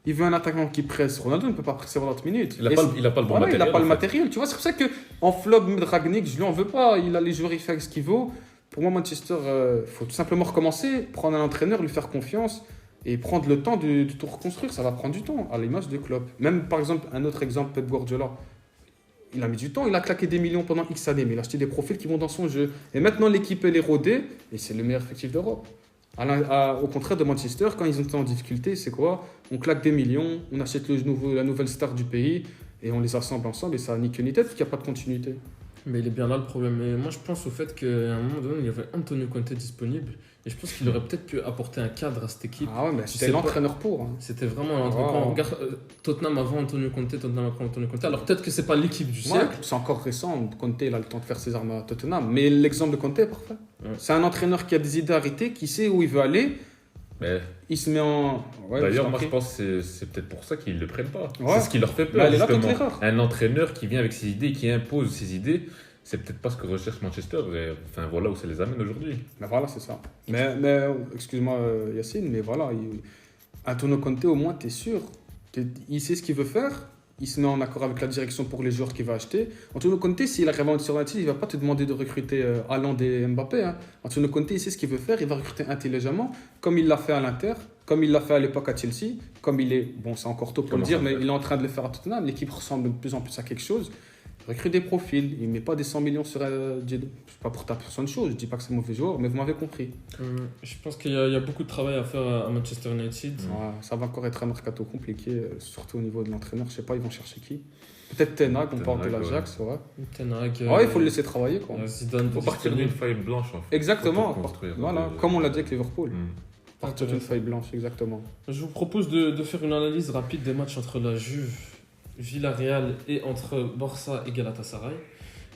il veut un attaquant qui presse. Ronaldo ne peut pas presser 90 minutes.
Il n'a
Et
pas,
c'est-
il a pas le bon
Voilà,
matériel.
il n'a pas le
en fait.
matériel. Tu vois, c'est pour ça qu'en flop de Rangnick, je lui en veux pas. Il a les joueurs, il fait ce qu'il veut. Pour moi, Manchester, il faut tout simplement recommencer, prendre un entraîneur, lui faire confiance et prendre le temps de tout reconstruire. Ça va prendre du temps, à l'image de Klopp. Même, par exemple, un autre exemple, Pep Guardiola. Il a mis du temps, il a claqué des millions pendant X années, mais il a acheté des profils qui vont dans son jeu. Et maintenant, l'équipe, elle est rodée et c'est le meilleur effectif d'Europe. Au contraire de Manchester, quand ils ont été en difficulté, c'est quoi? On claque des millions, on achète la nouvelle star du pays et on les assemble ensemble et ça nique ni tête parce qu'il n'y a pas de continuité.
Mais il est bien là le problème. Et moi, je pense au fait qu'à un moment donné, il y avait Antonio Conte disponible. Et je pense qu'il aurait peut-être pu apporter un cadre à cette équipe.
Ah ouais, mais
Je
c'était
sais pas.
l'entraîneur pour. Hein.
C'était vraiment un truc.
Oh.
Quand on regarde Tottenham avant Antonio Conte, Tottenham après Antonio Conte. Alors peut-être que c'est pas l'équipe du
Ouais,
siècle.
c'est encore récent. Conte, il a le temps de faire ses armes à Tottenham. Mais l'exemple de Conte est parfait.
Ouais.
C'est un entraîneur qui a des idées arrêtées, qui sait où il veut aller.
Mais
Il se met en. Ouais,
d'ailleurs,
je
moi
t'en
je
prie.
pense que c'est peut-être pour ça qu'ils ne le prennent pas.
Ouais.
C'est ce qui leur fait
Bah,
peur.
elle est là toute
justement.
l'erreur.
Un entraîneur qui vient avec ses idées, qui impose ses idées, c'est peut-être pas ce que recherche Manchester. Et, enfin, voilà où ça les amène aujourd'hui.
Mais voilà, c'est ça. Mais excuse-moi Yacine, mais voilà, Antonio Conte, au moins, tu es sûr. Il sait ce qu'il veut faire. Il se met en accord avec la direction pour les joueurs qu'il va acheter. Antonio Conte, s'il arrive à Manchester United, il ne va pas te demander de recruter Haaland et Mbappé. Hein. Antonio Conte, il sait ce qu'il veut faire. Il va recruter intelligemment, comme il l'a fait à l'Inter, comme il l'a fait à l'époque à Chelsea, comme il est, bon, c'est encore tôt pour le
Comment
dire,
ça
mais
fait
il est en train de le faire à Tottenham. L'équipe ressemble de plus en plus à quelque chose. Il recrute des profils. Il ne met pas des 100 millions sur Jadon. Je pas pour ta personne chose. Je ne dis pas que c'est un mauvais joueur, mais vous m'avez compris.
Je pense qu'il y a beaucoup de travail à faire à Manchester United.
Ouais, ça va encore être un mercato compliqué, surtout au niveau de l'entraîneur. Je sais pas, ils vont chercher qui. Peut-être Ten Hag, on
Ten
parle de
Hag,
l'Ajax, ouais.
Ten Hag,
Ouais, il faut le laisser travailler, quoi.
Zidane,
Il faut partir d'une feuille blanche en fait.
Exactement.
Pour construire.
Voilà, comme on l'a dit avec Liverpool.
Mm.
Partir d'une feuille blanche, exactement.
Je vous propose de faire une analyse rapide des matchs entre la Juve, Villarreal et entre Barça et Galatasaray.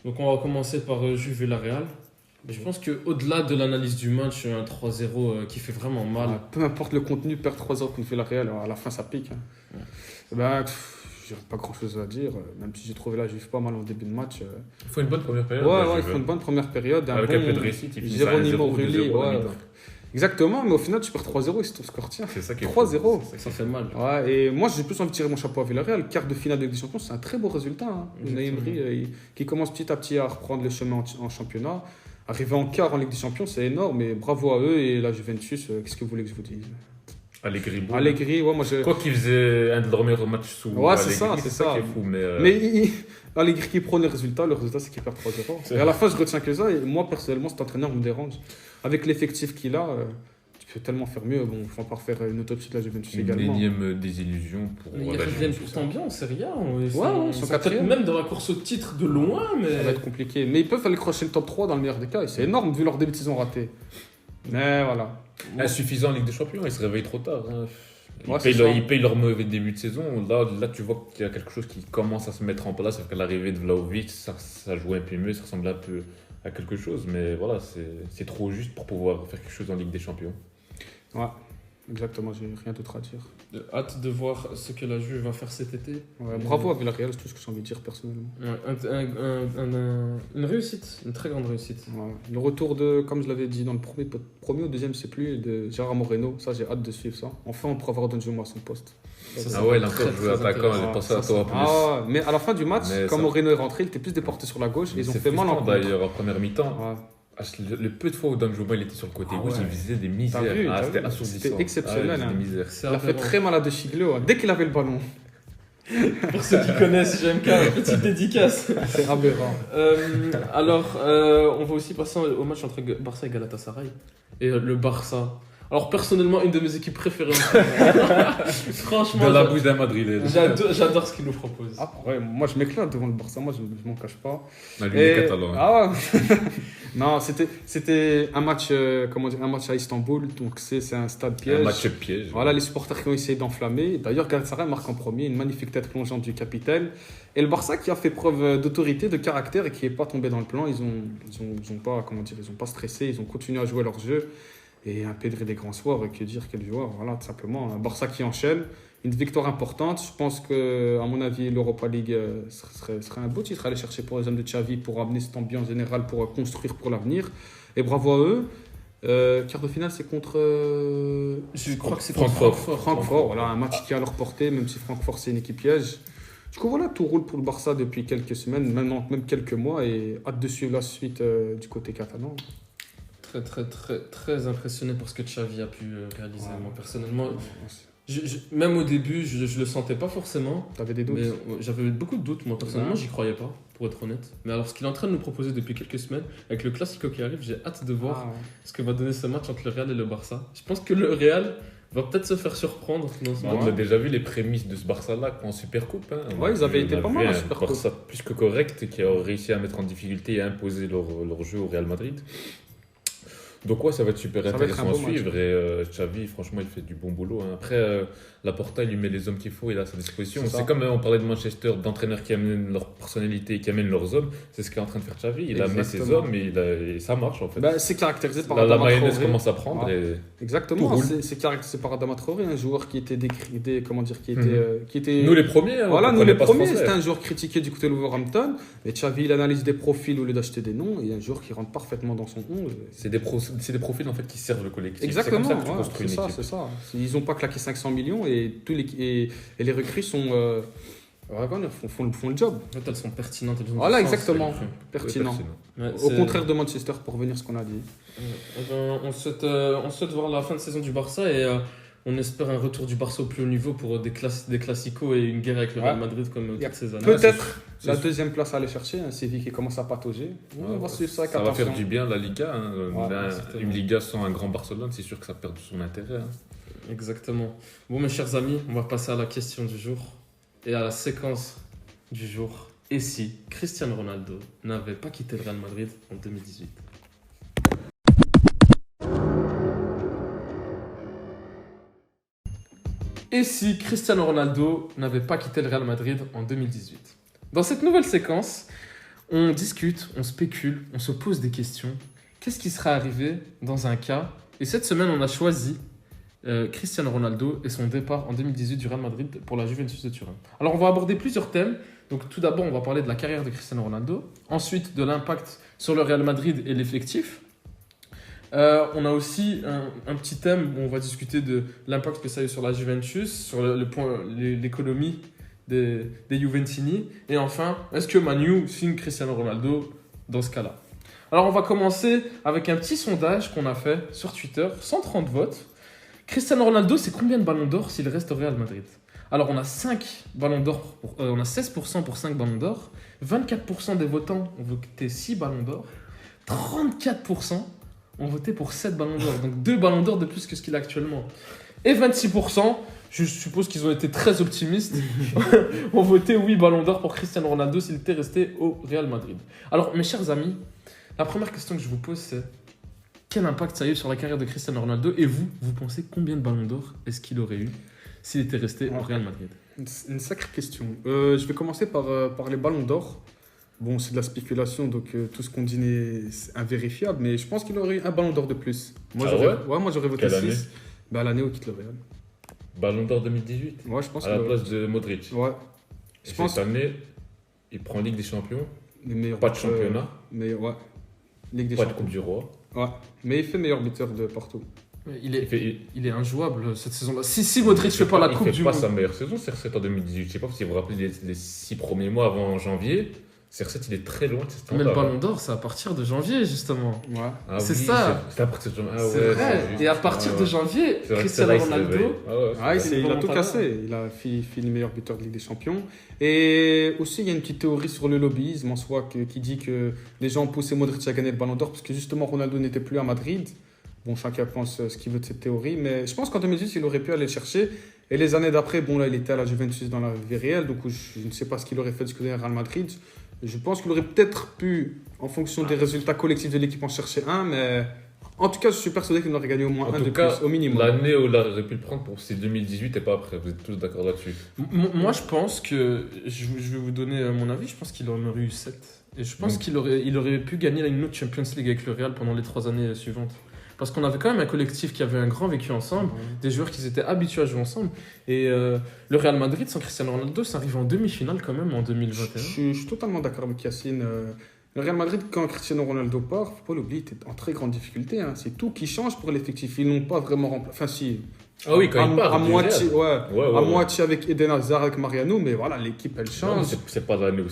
Donc on va commencer par Juve Villarreal. Je pense qu'au-delà de l'analyse du match, un 3-0 qui fait vraiment mal.
Ouais, peu importe le contenu, perdre 3 heures contre Villarreal, à la fin ça pique. Hein.
Ouais.
Ben, j'ai pas grand chose à dire, même si j'ai trouvé la Juve pas mal en début de match.
Il faut une bonne première période.
Ouais,
la
ouais, il
Juve.
faut une bonne première période.
Avec un peu de réussite, il finit à 1-0
Geronimo
ou 2-0
Rulli,
à la
ouais.
mi-temps.
Exactement, mais au final tu perds 3-0 et c'est ton score tient.
C'est ça qui est
3-0.
fou.
Ça fait mal.
Ouais, et moi j'ai plus envie de tirer mon chapeau à Villarreal. Quart de finale de Ligue des Champions, c'est un très beau résultat. Hein. Unai
Exactement.
Emery, qui commence petit à petit à reprendre le chemin en championnat. Arriver en quart en Ligue des Champions, c'est énorme. Et bravo à eux et la Juventus. Qu'est-ce que vous voulez que je vous dise?
Allegri, bon.
Allegri, ouais, moi je.
Quoi qu'il faisait un de leurs meilleurs matchs sous.
Ouais, c'est
Allegri,
ça, c'est ça.
qui est fou. Mais,
Mais Allegri qui prend le résultat c'est qu'il perd 3-0. Et à la fin, je retiens que ça. Et moi, personnellement, cet entraîneur me dérange. Avec l'effectif qu'il a, tu peux tellement faire mieux. Bon, il faut encore faire une autopsie de la Juventus
une
également.
énième désillusion pour
Mais ils
la
reviennent
Juventus.
pourtant bien en Serie A.
ils sont
peut-être
quatrième.
même dans la course au titre de loin, mais.
Ça va être compliqué. Mais ils peuvent aller crocher le top 3 dans le meilleur des cas. Et c'est énorme vu leur début de saison raté. Mais voilà.
Insuffisant en Ligue des Champions, ils se réveillent trop tard. Hein.
Ouais, c'est ça.
Ils payent leur mauvais début de saison. Là, tu vois qu'il y a quelque chose qui commence à se mettre en place. Avec l'arrivée de Vlahovic, ça jouait un peu mieux, ça ressemble un peu à quelque chose. Mais voilà, c'est trop juste pour pouvoir faire quelque chose en Ligue des Champions.
Ouais, exactement. J'ai rien d'autre à dire.
Hâte de voir ce que la Juve va faire cet été.
Ouais, bravo à Villarreal, c'est tout ce que j'ai envie de dire personnellement.
Une réussite, une très grande réussite.
Ouais. Le retour de, comme je l'avais dit dans le premier ou deuxième, c'est plus, de Gérard Moreno. Ça, j'ai hâte de suivre ça. Enfin, on pourra avoir Danjuma à son poste.
Ça,
Ah ouais, il a
très,
encore joué
très
attaquant,
intéressant.
j'ai pensé à
Ça,
toi en
c'est-
plus.
Ah ouais, mais à la fin du match,
Mais
quand
ça-
Moreno est rentré, il était plus déporté sur la gauche. Et ils ont
C'est
fait mal en
frustrant,
contre.
d'ailleurs en première mi-temps.
Ouais.
Le peu de fois où Danjuma il était sur le côté
Ah
gauche,
ouais.
il faisait des misères.
T'as vu,
C'était
vu.
assourdissant.
C'était exceptionnel,
Ah, il faisait
hein.
des misères.
C'est
Il a fait
aberrant.
très mal à De Chiglio, hein, dès qu'il avait le ballon.
Pour ceux qui connaissent JMK, petite dédicace.
C'est aberrant.
On va aussi passer au match entre Barça et Galatasaray. Et le Barça. Alors personnellement, une de mes équipes préférées. Franchement,
De la bouche d'un Madrilène.
j'adore ce qu'il nous propose.
Ah, ouais, moi je m'éclate devant le Barça, moi je m'en cache pas.
Ah, lui, il est catalan. hein.
Ah ouais. Non, c'était un match, un match à Istanbul, donc c'est un stade piège.
Un match piège.
Voilà, les supporters qui ont essayé d'enflammer. D'ailleurs, Galatasaray marque en premier, une magnifique tête plongeante du capitaine. Et le Barça qui a fait preuve d'autorité, de caractère et qui n'est pas tombé dans le plan. Ils ont pas stressé, ils ont continué à jouer leur jeu. Et un Pedri des grands soirs, que dire, quel joueur, voilà, tout simplement. Un Barça qui enchaîne, une victoire importante. Je pense que, à mon avis, l'Europa League serait un beau titre à aller chercher pour les hommes de Xavi, pour amener cette ambiance générale, pour construire pour l'avenir. Et bravo à eux. Quart de finale, c'est contre
Je crois que c'est
Francfort.
Francfort. Voilà, un match qui est à leur portée, même si Francfort c'est une équipe piège. Du coup, voilà, tout roule pour le Barça depuis quelques semaines, même quelques mois, et hâte de suivre la suite du côté catalan.
Très impressionné par ce que Xavi a pu réaliser.
Ouais.
Moi, personnellement, même au début, je le sentais pas forcément.
T'avais des doutes?
Mais j'avais beaucoup de doutes, moi personnellement,
Ouais.
j'y croyais pas, pour être honnête. Mais alors, ce qu'il est en train de nous proposer depuis quelques semaines, avec le Classico qui arrive, j'ai hâte de voir
Ah, ouais.
ce que va donner ce match entre le Real et le Barça. Je pense que le Real va peut-être se faire surprendre dans ce
On
match.
a déjà vu les prémices de ce Barça-là en Supercoupe. Hein.
Ouais, ils avaient été
On a
pas
vu
mal en
un
Supercoupe.
Barça plus que correct qui a réussi à mettre en difficulté et à imposer leur jeu au Real Madrid. Donc ouais, ça va être super
Ça va être
intéressant
un
à
beau match.
suivre. Et Xavi, franchement, il fait du bon boulot, hein. Après, Laporta, il lui met les hommes qu'il faut, il a à sa disposition.
C'est ça.
C'est comme on parlait de Manchester, d'entraîneurs qui amènent leur personnalité, qui amènent leurs hommes. C'est ce qu'est en train de faire Xavi. Il a amené ses
Exactement.
hommes et ça marche en fait.
Bah, c'est caractérisé par
La
Adama
mayonnaise
Traoré.
commence à prendre.
Ouais.
Et...
Exactement,
Tout roule.
c'est caractérisé par Adama Traoré, un joueur qui était qui était
Nous les premiers, hein,
Voilà,
on
nous
connaît
les
pas ce
premiers,
français.
c'était un joueur critiqué du côté de Wolverhampton. Et Xavi, il analyse des profils au lieu d'acheter des noms. Et un joueur qui rentre parfaitement dans son 11.
C'est des profils en fait qui servent le collectif.
Exactement,
C'est comme ça que tu
ouais,
construis
c'est
une
ça,
équipe.
c'est ça. Ils n'ont pas claqué 500 millions et les recrues sont. Font le job.
En fait, elles sont pertinentes. Elles ont
Voilà,
du sens,
exactement.
les recrues.
Pertinent.
Ouais,
Au
c'est-
contraire de Manchester, pour revenir à ce qu'on a dit.
On souhaite voir la fin de saison du Barça et on espère un retour du Barça au plus haut niveau pour des classicos et une guerre avec le Real Madrid comme
Y a
toutes ces années.
Peut-être
c'est-
la
c'est-
deuxième place à aller chercher, un Séville qui commence à patauger. On va suivre ça avec
Ça va faire
attention.
du bien la Liga, hein.
Ouais,
certainement.
Une Liga sans un grand Barcelone, c'est sûr que ça perd de son intérêt, hein.
Exactement. Bon, mes chers amis, on va passer à la question du jour et à la séquence du jour. Et si Cristiano Ronaldo n'avait pas quitté le Real Madrid en 2018? Et si Cristiano Ronaldo n'avait pas quitté le Real Madrid en 2018? Dans cette nouvelle séquence, on discute, on spécule, on se pose des questions. Qu'est-ce qui serait arrivé dans un cas? Et cette semaine, on a choisi Cristiano Ronaldo et son départ en 2018 du Real Madrid pour la Juventus de Turin. Alors, on va aborder plusieurs thèmes. Donc, tout d'abord, on va parler de la carrière de Cristiano Ronaldo. Ensuite, de l'impact sur le Real Madrid et l'effectif. On a aussi un petit thème où on va discuter de l'impact que ça a eu sur la Juventus, sur l'économie des Juventini. Et enfin, est-ce que Manu signe Cristiano Ronaldo dans ce cas-là? Alors, on va commencer avec un petit sondage qu'on a fait sur Twitter, 130 votes. Cristiano Ronaldo, c'est combien de ballons d'or s'il reste au Real Madrid? Alors, on a 5 ballons d'or, on a 16% pour 5 ballons d'or, 24% des votants ont voté 6 ballons d'or, 34% ont voté pour 7 ballons d'or, donc 2 ballons d'or de plus que ce qu'il a actuellement. Et 26%, je suppose qu'ils ont été très optimistes, ont voté 8 ballons d'or pour Cristiano Ronaldo s'il était resté au Real Madrid. Alors, mes chers amis, la première question que je vous pose, c'est quel impact ça a eu sur la carrière de Cristiano Ronaldo? Et vous pensez combien de ballons d'or est-ce qu'il aurait eu s'il était resté au Real Madrid?
Une sacrée question. Je vais commencer par les ballons d'or. Bon, c'est de la spéculation, donc tout ce qu'on dit c'est invérifiable, mais je pense qu'il aurait eu un ballon d'or de plus. Moi,
Ah
moi j'aurais voté
Quelle année
6. Bah, l'année où il quitte le Real.
Ballon d'or 2018,
Ouais, je pense
à la
que-
place de Modric.
Ouais.
Et
Je pense
cette année, il prend Ligue des Champions,
les meilleurs
pas de
buteurs,
championnat,
mais ouais. Ligue des
pas de
Champions.
Coupe du Roi.
Ouais. Mais il fait meilleur buteur de partout.
Il
Il fait,
est injouable cette saison-là. Si Modric ne fait pas la Coupe
il
du
fait pas
Monde.
sa meilleure saison, CR7 en 2018. Je sais pas si vous vous rappelez les 6 premiers mois avant janvier. CR7, il est très loin de ses
Mais le
standards.
ballon d'or, c'est à partir de janvier, justement.
Ouais.
Ah
c'est
oui,
ça.
C'est à partir de janvier. Ah
C'est
ouais,
vrai.
juste.
Et à partir
Ah
de
ouais.
janvier,
C'est vrai que
Cristiano
c'est là, il se
Ronaldo.
réveille. Ah ouais, c'est
Ah,
vrai.
c'est
il a
vraiment
tout
pas
cassé. Il a fini meilleur buteur de Ligue des Champions. Et aussi, il y a une petite théorie sur le lobbyisme en soi qui dit que les gens ont poussé Modric à gagner le ballon d'or parce que justement Ronaldo n'était plus à Madrid. Bon, chacun pense ce qu'il veut de cette théorie, mais je pense qu'en 2018, il aurait pu aller le chercher. Et les années d'après, bon, là, il était à la Juventus dans la vie réelle, donc je ne sais pas ce qu'il aurait fait du côté du Real Madrid. Je pense qu'il aurait peut-être pu, en fonction des résultats collectifs de l'équipe, en chercher un, mais en tout cas, je suis persuadé qu'il en aurait gagné au moins
En
un
tout
de
cas,
plus, au minimum.
l'année où il aurait pu le prendre, c'est 2018 et pas après. Vous êtes tous d'accord là-dessus?
Moi, je pense que. Je vais vous donner mon avis. Je pense qu'il en aurait eu 7. Et je pense qu'il aurait pu gagner une autre Champions League avec le Real pendant les 3 années suivantes. Parce qu'on avait quand même un collectif qui avait un grand vécu ensemble, des joueurs qui étaient habitués à jouer ensemble. Et le Real Madrid, sans Cristiano Ronaldo, ça arrive en demi-finale quand même en 2021.
Je suis totalement d'accord avec Yacine. Le Real Madrid, quand Cristiano Ronaldo part, faut pas l'oublier, était en très grande difficulté, hein. C'est tout qui change pour l'effectif. Ils n'ont pas vraiment remplacé. Enfin, si.
Ah oui, quand il part.
À
du
moitié,
Real.
ouais. À moitié avec Eden Hazard, avec Mariano, mais voilà, l'équipe elle
Non,
change.
c'est pas l'année où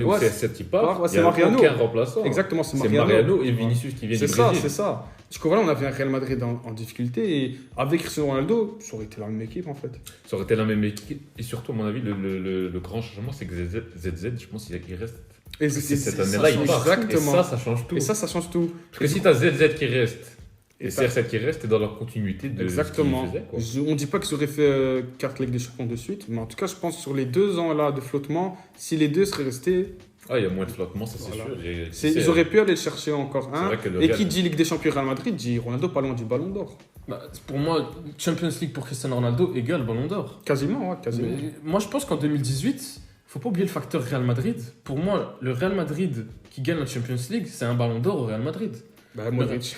Ouais,
CR7 il part.
ouais,
Il
c'est
y a
Mariano.
aucun remplaçant.
Exactement, c'est
C'est
Mariano.
Mariano et Vinicius qui viennent
C'est
du
ça,
Brésil.
c'est ça. Du coup, voilà, on avait un Real Madrid en difficulté et avec Cristiano Ronaldo, ça aurait été la même équipe en fait.
Ça aurait été la même équipe. Et surtout, à mon avis, le grand changement, c'est que ZZ, je pense qu'il reste.
Et
Cette année-là, il part.
Exactement.
Et ça change tout.
Et ça change tout.
Parce que si t'as ZZ qui reste et
Et ça-
CR7 qui reste, t'es dans la continuité de
Exactement.
ce qu'il faisait, quoi.
On ne dit pas qu'ils auraient fait 4 Ligue des Champions de suite, mais en tout cas, je pense que sur les 2 ans là de flottement, si les deux seraient restés,
Ah, il y a moins de flottement, ça c'est
Voilà.
sûr. Et qui
Ils
sait,
auraient pu aller chercher encore
c'est
un.
vrai que le
Et
Real-
qui dit Ligue des Champions Real Madrid dit Ronaldo pas loin du Ballon d'Or.
Bah, pour moi, Champions League pour Cristiano Ronaldo égale Ballon d'Or.
Quasiment, ouais, quasiment.
Mais moi, je pense qu'en 2018, faut pas oublier le facteur Real Madrid. Pour moi, le Real Madrid qui gagne la Champions League, c'est un Ballon d'Or au Real Madrid.
Bah, Modric.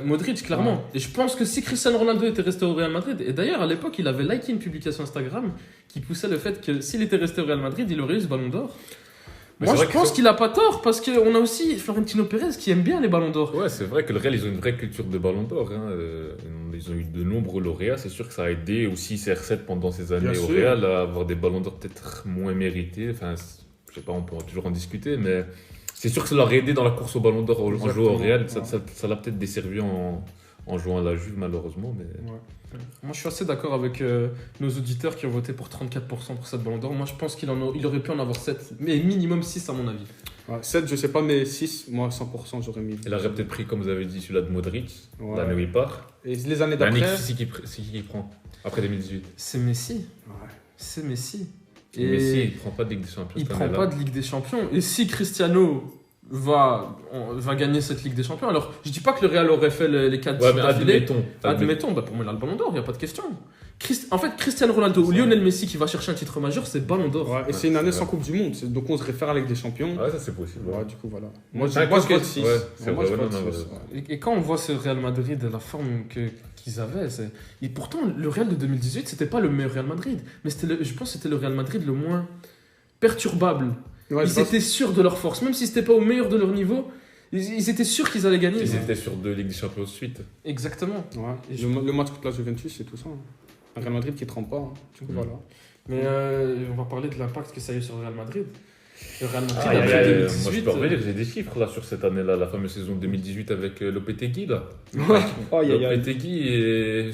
Modric, clairement. Et je pense que si Cristiano Ronaldo était resté au Real Madrid, et d'ailleurs à l'époque il avait liké une publication Instagram qui poussait le fait que s'il était resté au Real Madrid, il aurait eu ce Ballon d'Or.
Mais
Moi
c'est
je
vrai
pense
que-
qu'il a pas tort parce qu'on a aussi Florentino Pérez qui aime bien les Ballons d'Or.
Ouais, c'est vrai que le Real, ils ont une vraie culture de ballon d'or. Hein. Ils ont eu de nombreux lauréats. C'est sûr que ça a aidé aussi CR7 pendant ces années
Bien
au
sûr.
Real à avoir des ballons d'or peut-être moins mérités. Enfin, je sais pas, on pourra toujours en discuter, mais c'est sûr que ça leur a aidé dans la course au ballon d'or en jouant au Real.
Exactement,
Ça l'a peut-être desservi en jouant à la Juve, malheureusement. Mais...
Ouais.
Moi je suis assez d'accord avec nos auditeurs qui ont voté pour 34% pour cette Ballon d'Or. Moi je pense qu'il aurait pu en avoir 7, mais minimum 6 à mon avis.
Ouais, 7, je sais pas, mais 6, moi 100% j'aurais mis.
Il aurait peut-être pris, comme vous avez dit, celui-là de Modric,
Ouais.
l'année où il part.
Et les années
L'année
d'après.
c'est qui prend après 2018.
C'est Messi.
Ouais.
C'est Messi.
Mais si, il prend pas de Ligue des Champions.
Il
cette
prend
année-là.
pas de Ligue des Champions. Et si Cristiano va gagner cette Ligue des Champions, alors je dis pas que le Real aurait fait les 4
Ouais, mais
d'affilée.
admettons.
Bah pour moi il a le Ballon d'Or, il n'y a pas de question. En fait, Cristiano Ronaldo ou Lionel Messi qui va chercher un titre majeur, c'est Ballon d'Or.
Ouais, et c'est une année sans Coupe du Monde, donc on se réfère à la Ligue des Champions.
Ouais, ça c'est possible.
Ouais, du coup, voilà.
Moi,
Moi, je vote 6.
ouais, c'est
Moi, je
vrai,
vote
non, non,
6,
ouais.
ouais.
Et quand on voit ce Real Madrid, la forme qu'ils avaient, et pourtant le Real de 2018, c'était pas le meilleur Real Madrid, mais je pense que c'était le Real Madrid le moins perturbable.
Ouais, je
Ils
pense-
étaient sûrs de leur force, même si c'était pas au meilleur de leur niveau, ils étaient sûrs qu'ils allaient gagner.
Ils étaient sur 2 Ligues des Champions de suite.
Exactement.
Ouais.
Et
Le match contre la Juventus, c'est tout ça. Hein. Un Real Madrid qui ne trempe pas. Hein. Du coup,
Mm.
voilà.
Mais on va parler de l'impact que ça a eu sur le Real Madrid. Le Real Madrid,
Aïe,
après
aïe, aïe,
2018,
moi je peux revenir, j'ai des chiffres là sur cette année-là, la fameuse saison 2018 avec Lopetegui là. Lopetegui et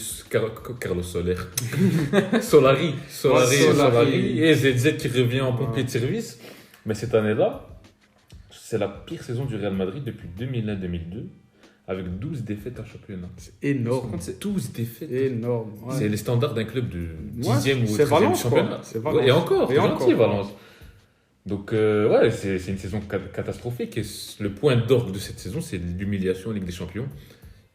Carlos Soler. Solari. Et ZZ qui revient en pompier de service. Mais cette année-là, c'est la pire saison du Real Madrid depuis 2001-2002 avec 12 défaites en championnat.
C'est énorme.
c'est
12 défaites.
Énorme. Ouais.
C'est les standards d'un club du
Ouais,
10e ou
c'est
13e
Valence,
championnat.
quoi. C'est Valence.
Et encore,
Et
c'est
encore.
gentil Valence. Donc ouais, c'est une saison catastrophique et le point d'orgue de cette saison, c'est l'humiliation en Ligue des Champions.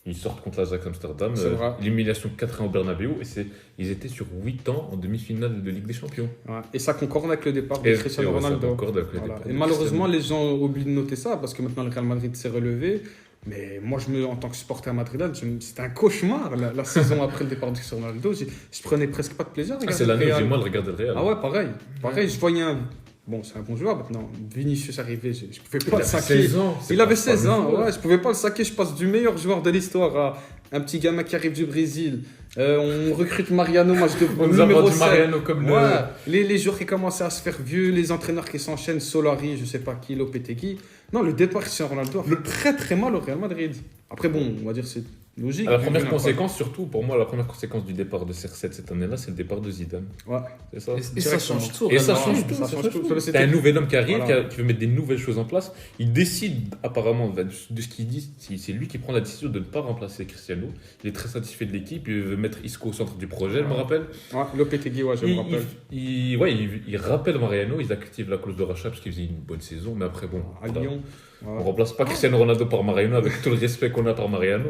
Ils sortent contre l'Ajax Amsterdam,
C'est vrai.
l'humiliation 4-1 au Bernabeu et ils étaient sur 8 ans en demi-finale de Ligue des Champions.
Ouais. Et ça concorde avec le départ de
Et
Cristiano
ouais, ça
Ronaldo.
concorde avec le
Voilà.
départ
Et
de
malheureusement,
Cristiano.
les gens oublient de noter ça parce que maintenant le Real Madrid s'est relevé. Mais moi, en tant que supporter madrilène, c'était un cauchemar la saison après le départ de Cristiano Ronaldo. Je prenais presque pas de plaisir à
Ah,
regarder
c'est l'année
le
où
Real.
j'ai mal regardé le Real.
Ah ouais, pareil. Pareil, je voyais un. Bon, c'est un bon joueur maintenant. Vinicius arrivé, je pouvais pas le saquer.
16 ans.
Il avait 16 ans, ouais, je pouvais pas le saquer. Je passe du meilleur joueur de l'histoire à un petit gamin qui arrive du Brésil. On recrute Mariano, match de
On nous a
numéro
vendu
7.
Mariano comme le...
Ouais, les joueurs qui commençaient à se faire vieux, les entraîneurs qui s'enchaînent, Solari, je sais pas qui, Lopetegui. Non, le départ de Cristiano Ronaldo a fait très très mal au Real Madrid. Après, bon, on va dire c'est logique.
La
vu
première
qu'il n'a pas-
conséquence, surtout pour moi, la première conséquence du départ de CR7 cette année-là, c'est le départ de Zidane.
Ouais.
C'est ça.
Et ça
Directement.
change tout.
Et ça
Real Madrid.
change tout.
Ça change tout.
T'as un nouvel homme qui arrive,
Voilà.
qui veut mettre des nouvelles choses en place. Il décide apparemment de ce qu'il dit. C'est lui qui prend la décision de ne pas remplacer Cristiano. Il est très satisfait de l'équipe. Il veut mettre Isco au centre du projet, je me rappelle.
Ouais, Lopetegui, ouais, je me rappelle.
Il rappelle Mariano. Ils activent la clause de rachat parce qu'il faisait une bonne saison. Mais après, bon,
À
voilà.
Lyon.
On
Ouais.
remplace pas Cristiano Ronaldo par Mariano avec tout le respect qu'on a pour Mariano.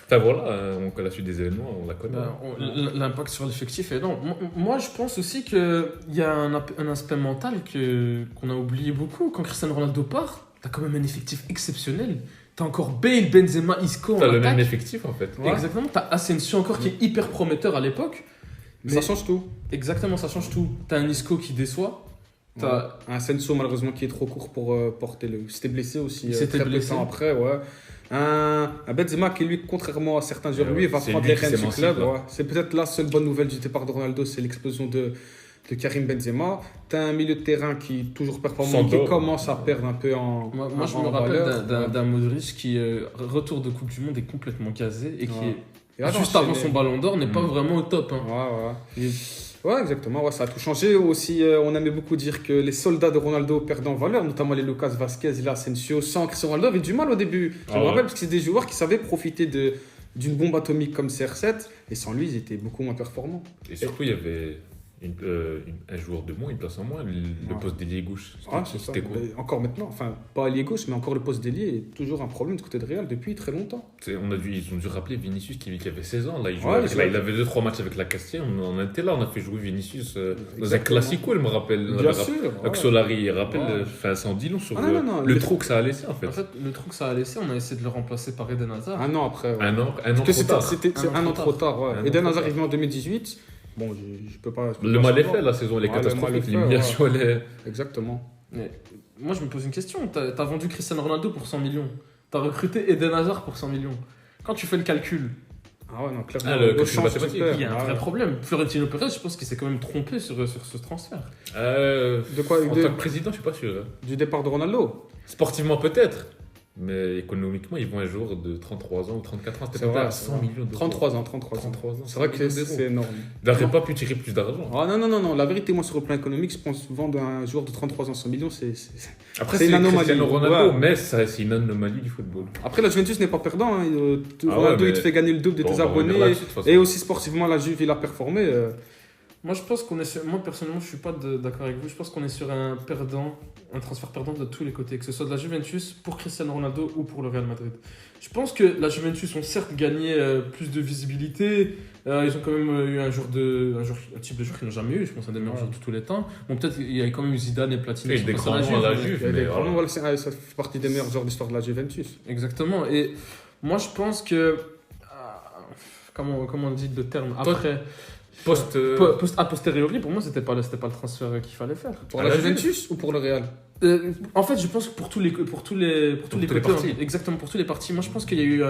Enfin voilà, à la suite des événements, on la connaît.
L'impact sur l'effectif est énorme. Moi, je pense aussi qu'il y a un aspect mental qu'on a oublié beaucoup. Quand Cristiano Ronaldo part, t'as quand même un effectif exceptionnel. T'as encore Bale, Benzema, Isco en
T'as le
attaque.
même effectif en fait.
Ouais.
Exactement. T'as Asensio encore qui est hyper prometteur à l'époque.
Mais ça change tout.
Exactement, ça change tout. T'as un Isco qui déçoit. T'as-
Un Senso malheureusement qui est trop court pour porter le. Il s'était blessé aussi.
Il s'était
très peu de
blessé.
temps après, ouais. Un Benzema qui lui, contrairement à certains joueurs, lui, va
c'est
prendre
lui
les
qui
rênes du
s'émancipe,
club.
là.
Ouais. C'est peut-être la seule bonne nouvelle du départ de Ronaldo, c'est l'explosion de Karim Benzema. T'as un milieu de terrain qui est toujours performant,
Sandor.
qui commence à perdre un peu en.
Moi, je me
en
rappelle
valeur.
d'un Modric qui, retour de Coupe du Monde, est complètement gazé et qui
Ouais.
est,
Et là,
juste
d'enchaîner.
avant son ballon d'or, n'est pas
Mm.
vraiment au top. Hein.
Ouais, ouais. Ouais, exactement. Ouais, ça a tout changé. Aussi, on aimait beaucoup dire que les soldats de Ronaldo perdent en valeur, notamment les Lucas Vasquez, les Asensio. Sans Cristiano Ronaldo avaient du mal au début. Je me
ouais.
rappelle parce que c'est des joueurs qui savaient profiter d'une bombe atomique comme CR7 et sans lui, ils étaient beaucoup moins performants.
Et surtout, il y avait un joueur de moins, une place en moins, le
Ouais.
poste d'ailier gauche.
Ah, c'est ça.
C'était quoi?
Mais encore maintenant, enfin, pas ailier gauche, mais encore le poste d'ailier est toujours un problème du côté de Real depuis très longtemps.
Ils ont dû rappeler Vinicius qui avait 16 ans. Là, il, jouait
Ouais,
avec-
c'est
là,
vrai.
il avait 2-3 matchs avec la Castille. On était là, on a fait jouer Vinicius dans un
Exactement.
classico, il me rappelle. On
Bien
avait
sûr.
Avec
ouais.
Solari, il rappelle,
Ouais.
enfin, ça en dit long sur
Ah, non,
le
les-
trou que ça a laissé en fait.
En fait, le truc que ça a laissé, on a essayé de le remplacer par Eden Hazard.
Un an après. Ouais.
Un an
Parce que
trop
c'était
tard.
c'était
Un an
un an
trop
trop tard. ouais.
Un an
Eden
trop
Hazard
tard.
est venu en 2018. Bon, je peux pas. je peux
Le
pas
mal est
savoir.
fait, la saison, elle est
Ouais, le mal
catastrophique.
est fait,
L'élimination, elle est.
Exactement.
Mais moi, je me pose une question. T'as vendu Cristiano Ronaldo pour 100 millions. T'as recruté Eden Hazard pour 100 millions. Quand tu fais le calcul,
Ah ouais, non, clairement.
Ah, le
au
calcul
change, tu
mathématique.
perds.
il y a un
Ah
vrai
ouais.
problème. Florentino Pérez, je pense qu'il s'est quand même trompé sur ce transfert.
De quoi
En tant que président, je suis pas sûr. Hein.
Du départ de Ronaldo.
Sportivement, peut-être. Mais économiquement, ils vont un jour de 33 ans ou 34 ans.
C'est
C'était
vrai,
à
c'est
100
vrai.
millions d'euros.
33 ans, 33 ans.
33 ans.
C'est vrai que
100 millions
c'est
d'euros.
énorme.
Il n'aurait pas pu tirer plus d'argent.
Ah non. La vérité, moi, sur le plan économique, je pense vendre un joueur de 33 ans 100 millions, c'est.
Après,
C'est
c'est
une anomalie.
Cristiano Ronaldo,
Ouais.
mais c'est une anomalie du football.
Après, la Juventus n'est pas perdant. Hein.
Ah
Ronaldo,
ouais,
il te
mais-
fait gagner le double de
Bon,
tes
on va revenir
abonnés.
là-dessus, de toute façon.
Et aussi sportivement, la Juve, il a performé.
Moi, je pense qu'on est sur... Moi, personnellement, je suis pas d'accord avec vous. Je pense qu'on est sur un perdant, un transfert perdant de tous les côtés, que ce soit de la Juventus pour Cristiano Ronaldo ou pour le Real Madrid. Je pense que la Juventus ont certes gagné plus de visibilité. Ils ont quand même eu un type de joueur qu'ils n'ont jamais eu. Je pense un des meilleurs
Ouais.
joueurs de tous les temps. Bon, peut-être qu'il y avait quand même eu Zidane et Platini.
Et
qui
des
sont passés
grands noms à la
mais-
Juve.
Il y a
mais
des
voilà.
grands noms, ça fait partie des meilleurs joueurs d'histoire de la Juventus.
Exactement. Et moi, je pense que. Comment on dit le terme
Toi,
après. A posteriori, pour moi, c'était pas le transfert qu'il fallait faire.
Pour
À
la
la
Juventus ou pour le Real
En fait, je pense que pour tous les
tous
côtés,
les partis.
exactement pour tous les partis. Moi, je pense qu'il y a eu,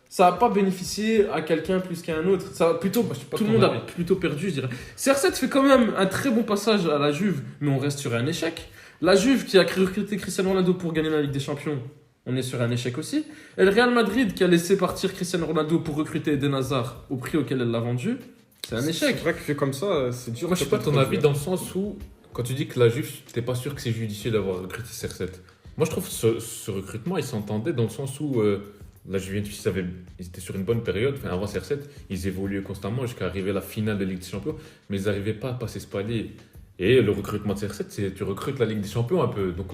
ça n'a pas bénéficié à quelqu'un plus qu'à un autre. Ça a plutôt,
je sais pas
tout le
ton
monde a
avis.
plutôt perdu, je dirais. CR7 fait quand même un très bon passage à la Juve, mais on reste sur un échec. La Juve qui a recruté Cristiano Ronaldo pour gagner la Ligue des Champions, on est sur un échec aussi. Et le Real Madrid qui a laissé partir Cristiano Ronaldo pour recruter Eden Hazard au prix auquel elle l'a vendu, c'est un échec.
C'est vrai que fait comme ça, c'est dur.
Moi, je sais pas ton
peut-être
avis dans le sens où, quand tu dis que la Juve, t'es pas sûr que c'est judicieux d'avoir recruté CR7. Moi, je trouve que ce recrutement, il s'entendait dans le sens où la Juventus, ils étaient sur une bonne période. Enfin, avant CR7, ils évoluaient constamment jusqu'à arriver à la finale de Ligue des Champions, mais ils n'arrivaient pas à passer ce palier. Et le recrutement de CR7, c'est tu recrutes la Ligue des Champions un peu. Donc,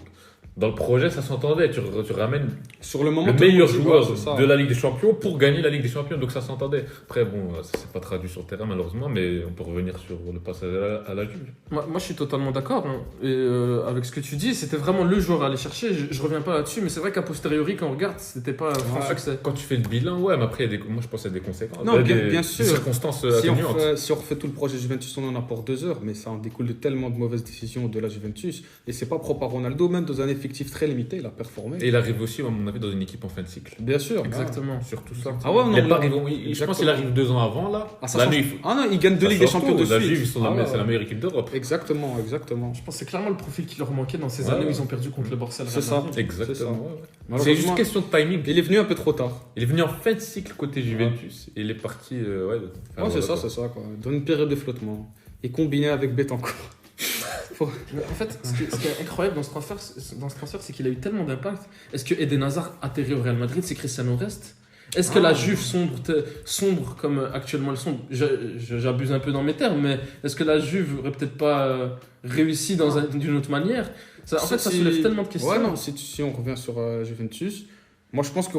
dans le projet, ça s'entendait. Tu ramènes
Sur le moment,
le
tout monde
meilleur
dit,
joueur
ouais, c'est ça.
de la Ligue des Champions pour gagner la Ligue des Champions. Donc ça s'entendait. Après, bon, ça s'est pas traduit sur le terrain malheureusement, mais on peut revenir sur le passage à la Juve.
Moi, je suis totalement d'accord. Hein. Et avec ce que tu dis, c'était vraiment le joueur à aller chercher. Je reviens pas là-dessus, mais c'est vrai qu'à posteriori, quand on regarde, c'était pas un franc succès.
Quand tu fais le bilan, ouais, mais après, moi je pense qu'il y a des conséquences.
Non,
Il y a
bien
des
sûr.
circonstances
Si
atténuantes.
si on refait tout le projet Juventus, on en a pour 2 heures, mais ça en découle de tellement de mauvaises décisions de la Juventus. Et c'est pas propre à Ronaldo, même dans un effectif très limité, il a performé.
Et il arrive aussi, à mon avis, dans une équipe en fin de cycle.
Bien sûr.
Exactement.
Surtout ça.
Ah ouais, non,
Il est pas
là-
arrivé- je pense
exactement.
qu'il arrive 2 ans avant là.
Ah, ça
L'année,
change-
il faut-
Ah non, il gagne 2
ça
Ligues des
change
Champions
tout.
de
La
suite.
Juve,
Ah ouais.
c'est la meilleure équipe d'Europe.
Exactement.
Je pense que c'est clairement le profil qui leur manquait dans ces
Ouais,
années où
ouais.
ils ont perdu contre le Barça. et le
C'est
Real
ça.
Madrid.
Exactement.
ça.
ouais, ouais. C'est
Malheureusement,
juste question de timing.
il est venu un peu trop tard.
Il est venu en fin de cycle côté Juventus et il est parti. Ouais, enfin,
Ouais, c'est
voilà,
ça, c'est ça. Quoi. Dans une période de flottement. Et combiné avec Betancourt.
Mais en fait, ce qui est incroyable dans ce transfert, c'est qu'il a eu tellement d'impact. Est-ce que Eden Hazard atterrit au Real Madrid si Cristiano reste? Est-ce que la Juve sombre comme actuellement elle sombre? J'abuse un peu dans mes termes, mais est-ce que la Juve aurait peut-être pas réussi d'une autre manière? En fait, ça soulève tellement de questions.
Ouais, non, si on revient sur Juventus, moi je pense que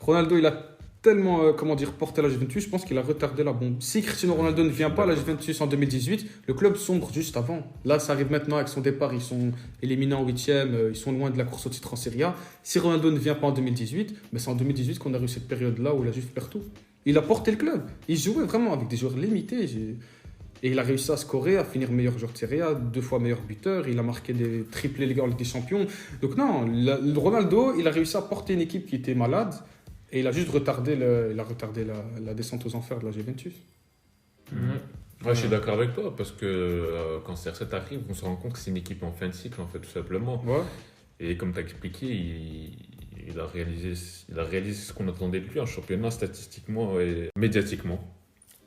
Ronaldo, il a tellement, porté la Juventus, je pense qu'il a retardé la bombe. Si Cristiano Ronaldo ne vient pas à la Juventus en 2018, le club sombre juste avant. Là, ça arrive maintenant avec son départ, ils sont éliminés en 8e, ils sont loin de la course au titre en Serie A. Si Ronaldo ne vient pas en 2018, mais c'est en 2018 qu'on a eu cette période-là où la Juve perd tout. Il a porté le club. Il jouait vraiment avec des joueurs limités. Et il a réussi à scorer, à finir meilleur joueur de Serie A, 2 fois meilleur buteur. Il a marqué des triplés Ligue des Champions. Donc non, le Ronaldo, il a réussi à porter une équipe qui était malade. Et il a juste retardé, la descente aux enfers de la Juventus.
Ouais, je suis d'accord avec toi parce que quand CR7 arrive, on se rend compte que c'est une équipe en fin de cycle en fait tout simplement.
Ouais.
Et comme tu as expliqué, il a réalisé ce qu'on attendait de lui en championnat statistiquement et médiatiquement.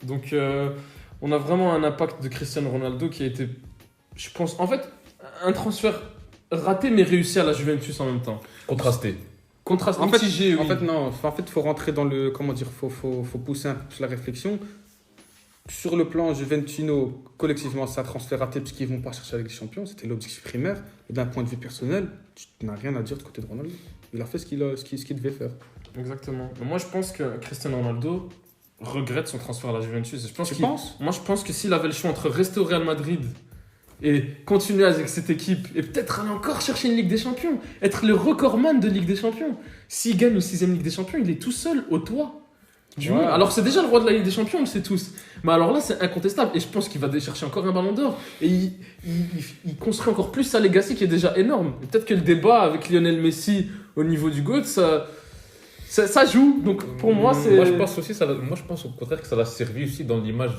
Donc, on a vraiment un impact de Cristiano Ronaldo qui a été, je pense, en fait, un transfert raté mais réussi à la Juventus en même temps.
Contrasté.
Contraste
En fait,
mitigé, oui.
En fait, non. En fait, il faut rentrer dans le... Comment dire? Faut pousser un peu plus la réflexion. sur le plan Juventino, collectivement, c'est un transfert raté parce qu'ils ne vont pas chercher la Ligue des Champions. C'était l'objectif primaire. Et d'un point de vue personnel, tu n'as rien à dire de côté de Ronaldo. Il a fait ce qu'il devait faire.
Exactement. Mais moi, je pense que Cristiano Ronaldo regrette son transfert à la Juventus.
Tu penses?
Moi, je pense que s'il avait le choix entre rester au Real Madrid et continuer avec cette équipe et peut-être aller encore chercher une Ligue des Champions, être le recordman de Ligue des Champions. S'il gagne au 6ème Ligue des Champions, il est tout seul au toit du monde. Alors, c'est déjà le roi de la Ligue des Champions, on le sait tous. Mais alors là, c'est incontestable. Et je pense qu'il va aller chercher encore un ballon d'or. Et il construit encore plus sa legacy qui est déjà énorme. Et peut-être que le débat avec Lionel Messi au niveau du GOAT, ça joue. Donc pour moi, c'est.
Moi, je pense au contraire que ça l'a servi aussi dans l'image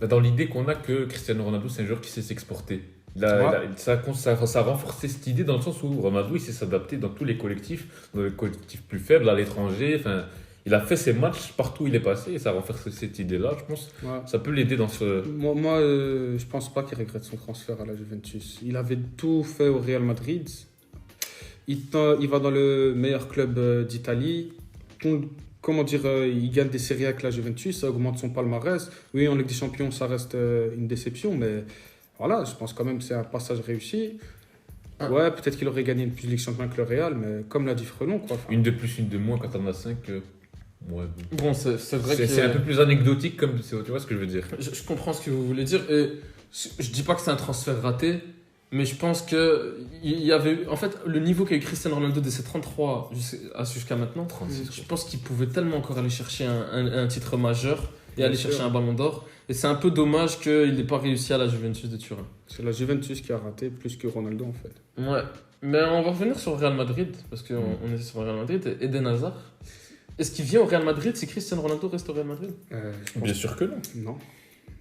dans l'idée qu'on a que Cristiano Ronaldo, c'est un joueur qui sait s'exporter. Ça a renforcé cette idée dans le sens où Ronaldo, il sait s'adapter dans tous les collectifs plus faibles, à l'étranger. Enfin, il a fait ses matchs partout où il est passé et ça a renforcé cette idée-là. Je pense ça peut l'aider dans ce.
Moi, je pense pas qu'il regrette son transfert à la Juventus. Il avait tout fait au Real Madrid. Il va dans le meilleur club d'Italie. Comment dire, il gagne des séries avec la Juventus, ça augmente son palmarès. Oui, en Ligue des Champions, ça reste une déception, mais voilà, je pense quand même que c'est un passage réussi. Ouais, peut-être qu'il aurait gagné une plus Ligue des Champions que le Real, mais comme l'a dit Frelon, quoi.
Une de plus, une de moins quand on a 5.
Bon, c'est vrai que
c'est un peu plus anecdotique, tu vois ce que je veux dire.
Je comprends ce que vous voulez dire. Et je dis pas que c'est un transfert raté, mais je pense que il y avait, en fait, le niveau qu'a eu Cristiano Ronaldo de ses 33 jusqu'à maintenant,
36,
je pense qu'il pouvait tellement encore aller chercher un titre majeur et aller chercher un ballon d'or. Et c'est un peu dommage qu'il n'ait pas réussi à la Juventus de Turin.
C'est la Juventus qui a raté plus que Ronaldo, en fait.
Ouais, mais on va revenir sur le Real Madrid, parce qu'on est sur le Real Madrid. Eden Hazard, est-ce qu'il vient au Real Madrid si Cristiano Ronaldo reste au Real Madrid?
Bien sûr que non.
Non.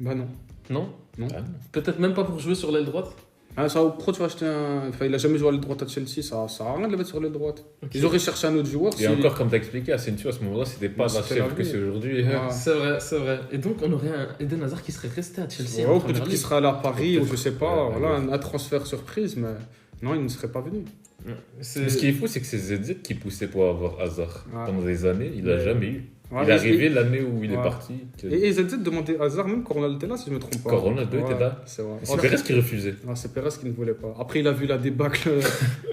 Bah non.
Non?
Non.
Ah non.
Peut-être même pas pour jouer sur l'aile droite?
Pourquoi tu vas acheter un. Enfin, il a jamais joué à l'aile droite à Chelsea, ça sert à rien de le mettre sur l'aile droite.
Okay.
Ils auraient cherché un autre joueur.
Et encore, comme tu as expliqué, Asensio à ce moment-là, c'était pas la chef que c'est aujourd'hui.
Ouais.
C'est vrai. Et donc, on aurait un Eden Hazard qui serait resté à Chelsea.
Ouais, peut-être qu'il serait allé à Paris, ou je sais pas.
Ouais,
voilà, un transfert surprise, mais non, il ne serait pas venu.
Mais ce qui est fou, c'est que c'est ZZ qui poussait pour avoir Hazard. Pendant des années, il l'a jamais eu.
Ouais,
il est arrivé l'année où il est parti.
Et ZZ demandait Hazard même quand Ronaldo était là, si je me trompe pas.
Quand Ronaldo était là.
C'est vrai.
C'est Perez qui refusait.
C'est Perez qui ne voulait pas. Après, il a vu la débâcle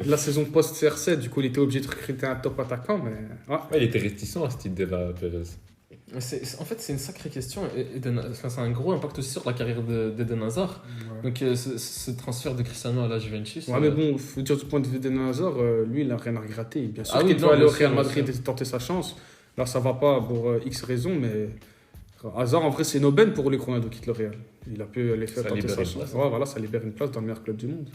de la saison post-CR7, du coup, il était obligé de recruter un top attaquant, mais.
Ouais, il était réticent à cette idée-là, Perez.
En fait, c'est une sacrée question. C'est un gros impact aussi sur la carrière d'Eden Hazard. Ouais. Donc, ce transfert de Cristiano à la Juventus.
Ouais, mais bon, faut dire du point de vue d'Eden Hazard, lui, il n'a rien à regretter. Bien sûr qu'il doit aller au Real Madrid et tenter sa chance. Là, ça va pas pour X raisons, mais Hazard, en vrai, c'est une aubaine pour les Ronaldo quitte le Real. Il a pu aller faire tenter sa chance. Ouais, voilà, ça libère une place dans le meilleur club du monde.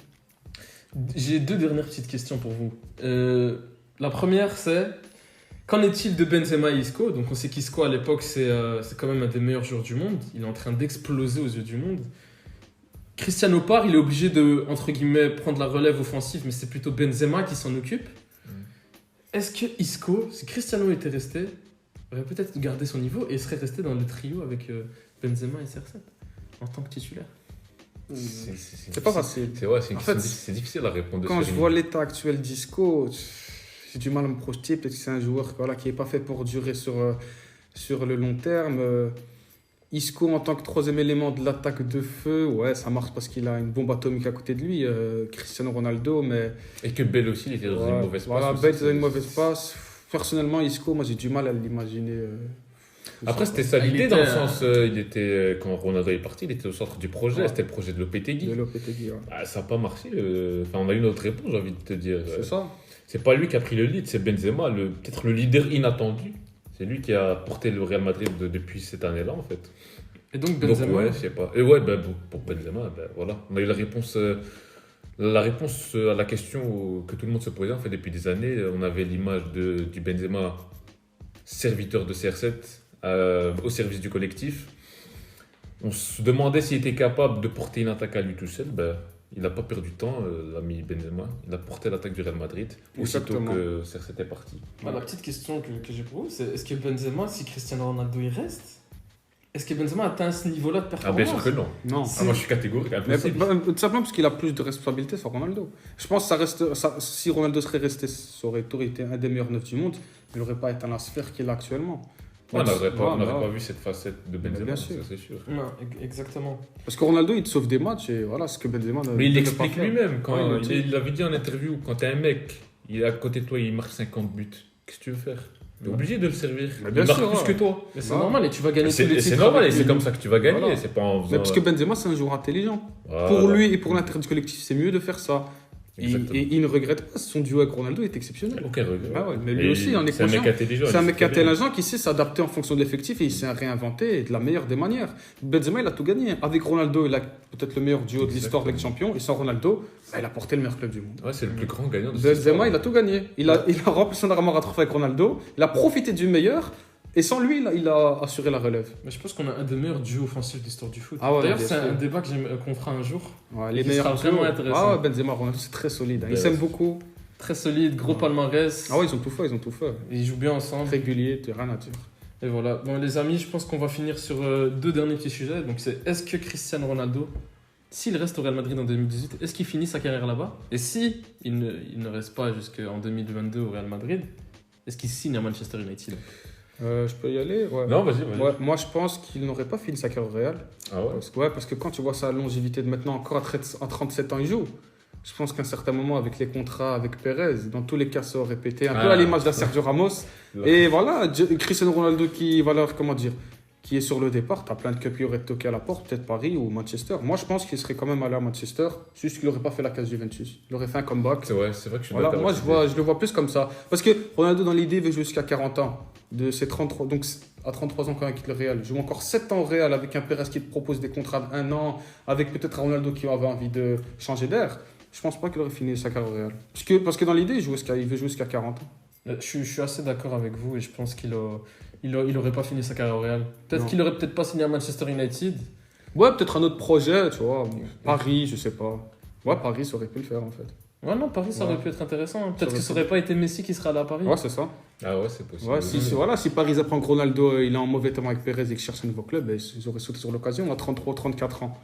J'ai deux dernières petites questions pour vous. La première, c'est qu'en est-il de Benzema et Isco? Donc, on sait qu'Isco, à l'époque, c'est quand même un des meilleurs joueurs du monde. Il est en train d'exploser aux yeux du monde. Cristiano part, il est obligé de, entre guillemets, prendre la relève offensive, mais c'est plutôt Benzema qui s'en occupe. Est-ce que Isco, si Cristiano était resté, aurait peut-être gardé son niveau et serait resté dans le trio avec Benzema et CR7 en tant que titulaire?
C'est pas facile.
C'est difficile à répondre.
Quand je vois l'état actuel d'Isco, j'ai du mal à me projeter. Peut-être que c'est un joueur qui n'est pas fait pour durer sur le long terme. Isco en tant que troisième élément de l'attaque de feu, ouais, ça marche parce qu'il a une bombe atomique à côté de lui, Cristiano Ronaldo, mais...
Et que Bale aussi, il était dans une mauvaise passe.
Voilà, Bale était dans une mauvaise passe. Personnellement, Isco, moi j'ai du mal à l'imaginer.
Après, c'était ça l'idée, dans le sens, il était, quand Ronaldo est parti, il était au centre du projet, c'était le projet de Lopetegui. Ouais. Ça n'a pas marché, enfin, on a eu une autre réponse, j'ai envie de te dire.
C'est ça.
C'est pas lui qui a pris le lead, c'est Benzema, peut-être le leader inattendu. C'est lui qui a porté le Real Madrid depuis cette année-là, en fait.
Et donc Benzema.
Ouais, je sais pas. Et ouais, pour Benzema, voilà. On a eu la réponse à la question que tout le monde se posait en fait depuis des années. On avait l'image du Benzema serviteur de CR7 au service du collectif. On se demandait s'il était capable de porter une attaque à lui tout seul. Il n'a pas perdu de temps, l'ami Benzema. Il a porté l'attaque du Real Madrid aussitôt que CR7 est parti.
La petite question que j'ai pour vous, c'est est-ce que Benzema, si Cristiano Ronaldo y reste, est-ce que Benzema atteint ce niveau-là de performance?
Bien sûr que non.
Non.
Moi, je suis catégorique. Impossible.
Tout simplement parce qu'il a plus de responsabilités sur Ronaldo. Je pense que si Ronaldo serait resté, ça aurait été un des meilleurs neufs du monde. Il n'aurait pas été à la sphère qu'il a actuellement.
On n'aurait pas,
Voilà.
pas vu cette facette de Benzema,
bien
ça
sûr.
c'est sûr.
Non, exactement.
Parce que Ronaldo, il te sauve des matchs et voilà ce que Benzema ne
Mais il
ne peut
l'explique
pas faire.
lui-même. Quand
Ouais,
il avait dit en interview, quand t'es un mec, il est à côté de toi, il marque 50 buts. Qu'est-ce que tu veux faire? T'es obligé de le servir.
Mais bien
il marque
sûr,
plus
ouais.
que toi.
Mais c'est
Ouais.
normal et tu vas gagner tous les
Et c'est
titres.
normal, et
avec
c'est
lui.
comme ça que tu vas gagner.
Voilà.
C'est pas en faisant.
Mais parce que Benzema, c'est un joueur intelligent.
Voilà.
Pour lui et pour l'intérêt du collectif, c'est mieux de faire ça. Et
Exactement.
il ne regrette pas. Son duo avec Ronaldo est exceptionnel.
Aucun regret.
Ah ouais, mais lui
Et
aussi, en
c'est un
équation.
mec intelligent.
C'est un
il
mec
sait très bien.
intelligent qui sait s'adapter en fonction de l'effectif et il s'est réinventé de la meilleure des manières. Benzema, il a tout gagné. Avec Ronaldo, il a peut-être le meilleur duo de l'histoire de Ligue des Champions. Et sans Ronaldo, bah, il a porté le meilleur club du monde.
Ouais, c'est le plus grand gagnant de cette
Benzema,
histoire.
il a tout gagné. Il a rempli son armoire à trophées avec Ronaldo. Il a profité du meilleur. Et sans lui, il a assuré la relève.
Mais je pense qu'on a un des meilleurs duos offensifs de l'histoire du foot.
Ah ouais,
D'ailleurs,
bien
c'est
sûr.
un débat qu'on fera un jour.
Ouais,
Qui sera vraiment
duos.
intéressant.
Ah ouais, Benzema, Ronaldo, c'est très solide. Ils
Ouais.
s'aiment beaucoup.
Très solide, gros palmarès.
Ah ouais, ils ont tout fait, ils ont tout fait.
Ils jouent bien ensemble.
Régulier, rien à dire.
Et voilà. Bon, les amis, je pense qu'on va finir sur deux derniers petits sujets. Donc, c'est est-ce que Cristiano Ronaldo, s'il reste au Real Madrid en 2018, est-ce qu'il finit sa carrière là-bas? Et si il ne reste pas jusqu'en 2022 au Real Madrid, est-ce qu'il signe à Manchester United?
Je peux y aller ouais.
Non, vas-y.
Ouais, moi, je pense qu'il n'aurait pas fini sa carrière au Real.
Ah ouais.
Parce que quand tu vois sa longévité de maintenant, encore à 37 ans, il joue. Je pense qu'à un certain moment, avec les contrats avec Perez, dans tous les cas, ça aurait pété. Un peu à l'image de Sergio Ramos. Et voilà, Cristiano Ronaldo qui va leur, comment dire, qui est sur le départ. Tu as plein de clubs qui auraient toqué à la porte, peut-être Paris ou Manchester. Moi, je pense qu'il serait quand même allé à Manchester, juste qu'il n'aurait pas fait la case Juventus. Il aurait fait un comeback.
C'est vrai que je suis
Voilà,
d'accord
moi,
avec
je le vois plus comme ça. Parce que Ronaldo, dans l'idée, veut jouer jusqu'à 40 ans. De ses 33, donc à 33 ans, quand il quitte le Real, il joue encore 7 ans au Real avec un Perez qui te propose des contrats d'1 an, avec peut-être un Ronaldo qui avait envie de changer d'air. Je pense pas qu'il aurait fini sa carrière au Real. Parce que dans l'idée, il veut jouer jusqu'à 40 ans.
Je suis assez d'accord avec vous et je pense qu'il aurait pas fini sa carrière au Real. Peut-être
Non.
qu'il aurait peut-être pas signé à Manchester United.
Ouais, peut-être un autre projet, tu vois. Paris, je sais pas. Ouais, Paris, ça aurait pu le faire en fait.
Ouais, non, Paris, ça
Ouais.
aurait pu être intéressant. Hein. Peut-être
Ça
que ça
aurait
aurait pas été Messi qui serait allé à Paris.
Ouais, c'est ça.
Ah ouais, c'est possible.
Ouais, voilà, si Paris apprend que Ronaldo il est en mauvais temps avec Perez et qu'il cherche un nouveau club, ben, ils auraient sauté sur l'occasion à 33, 34 ans.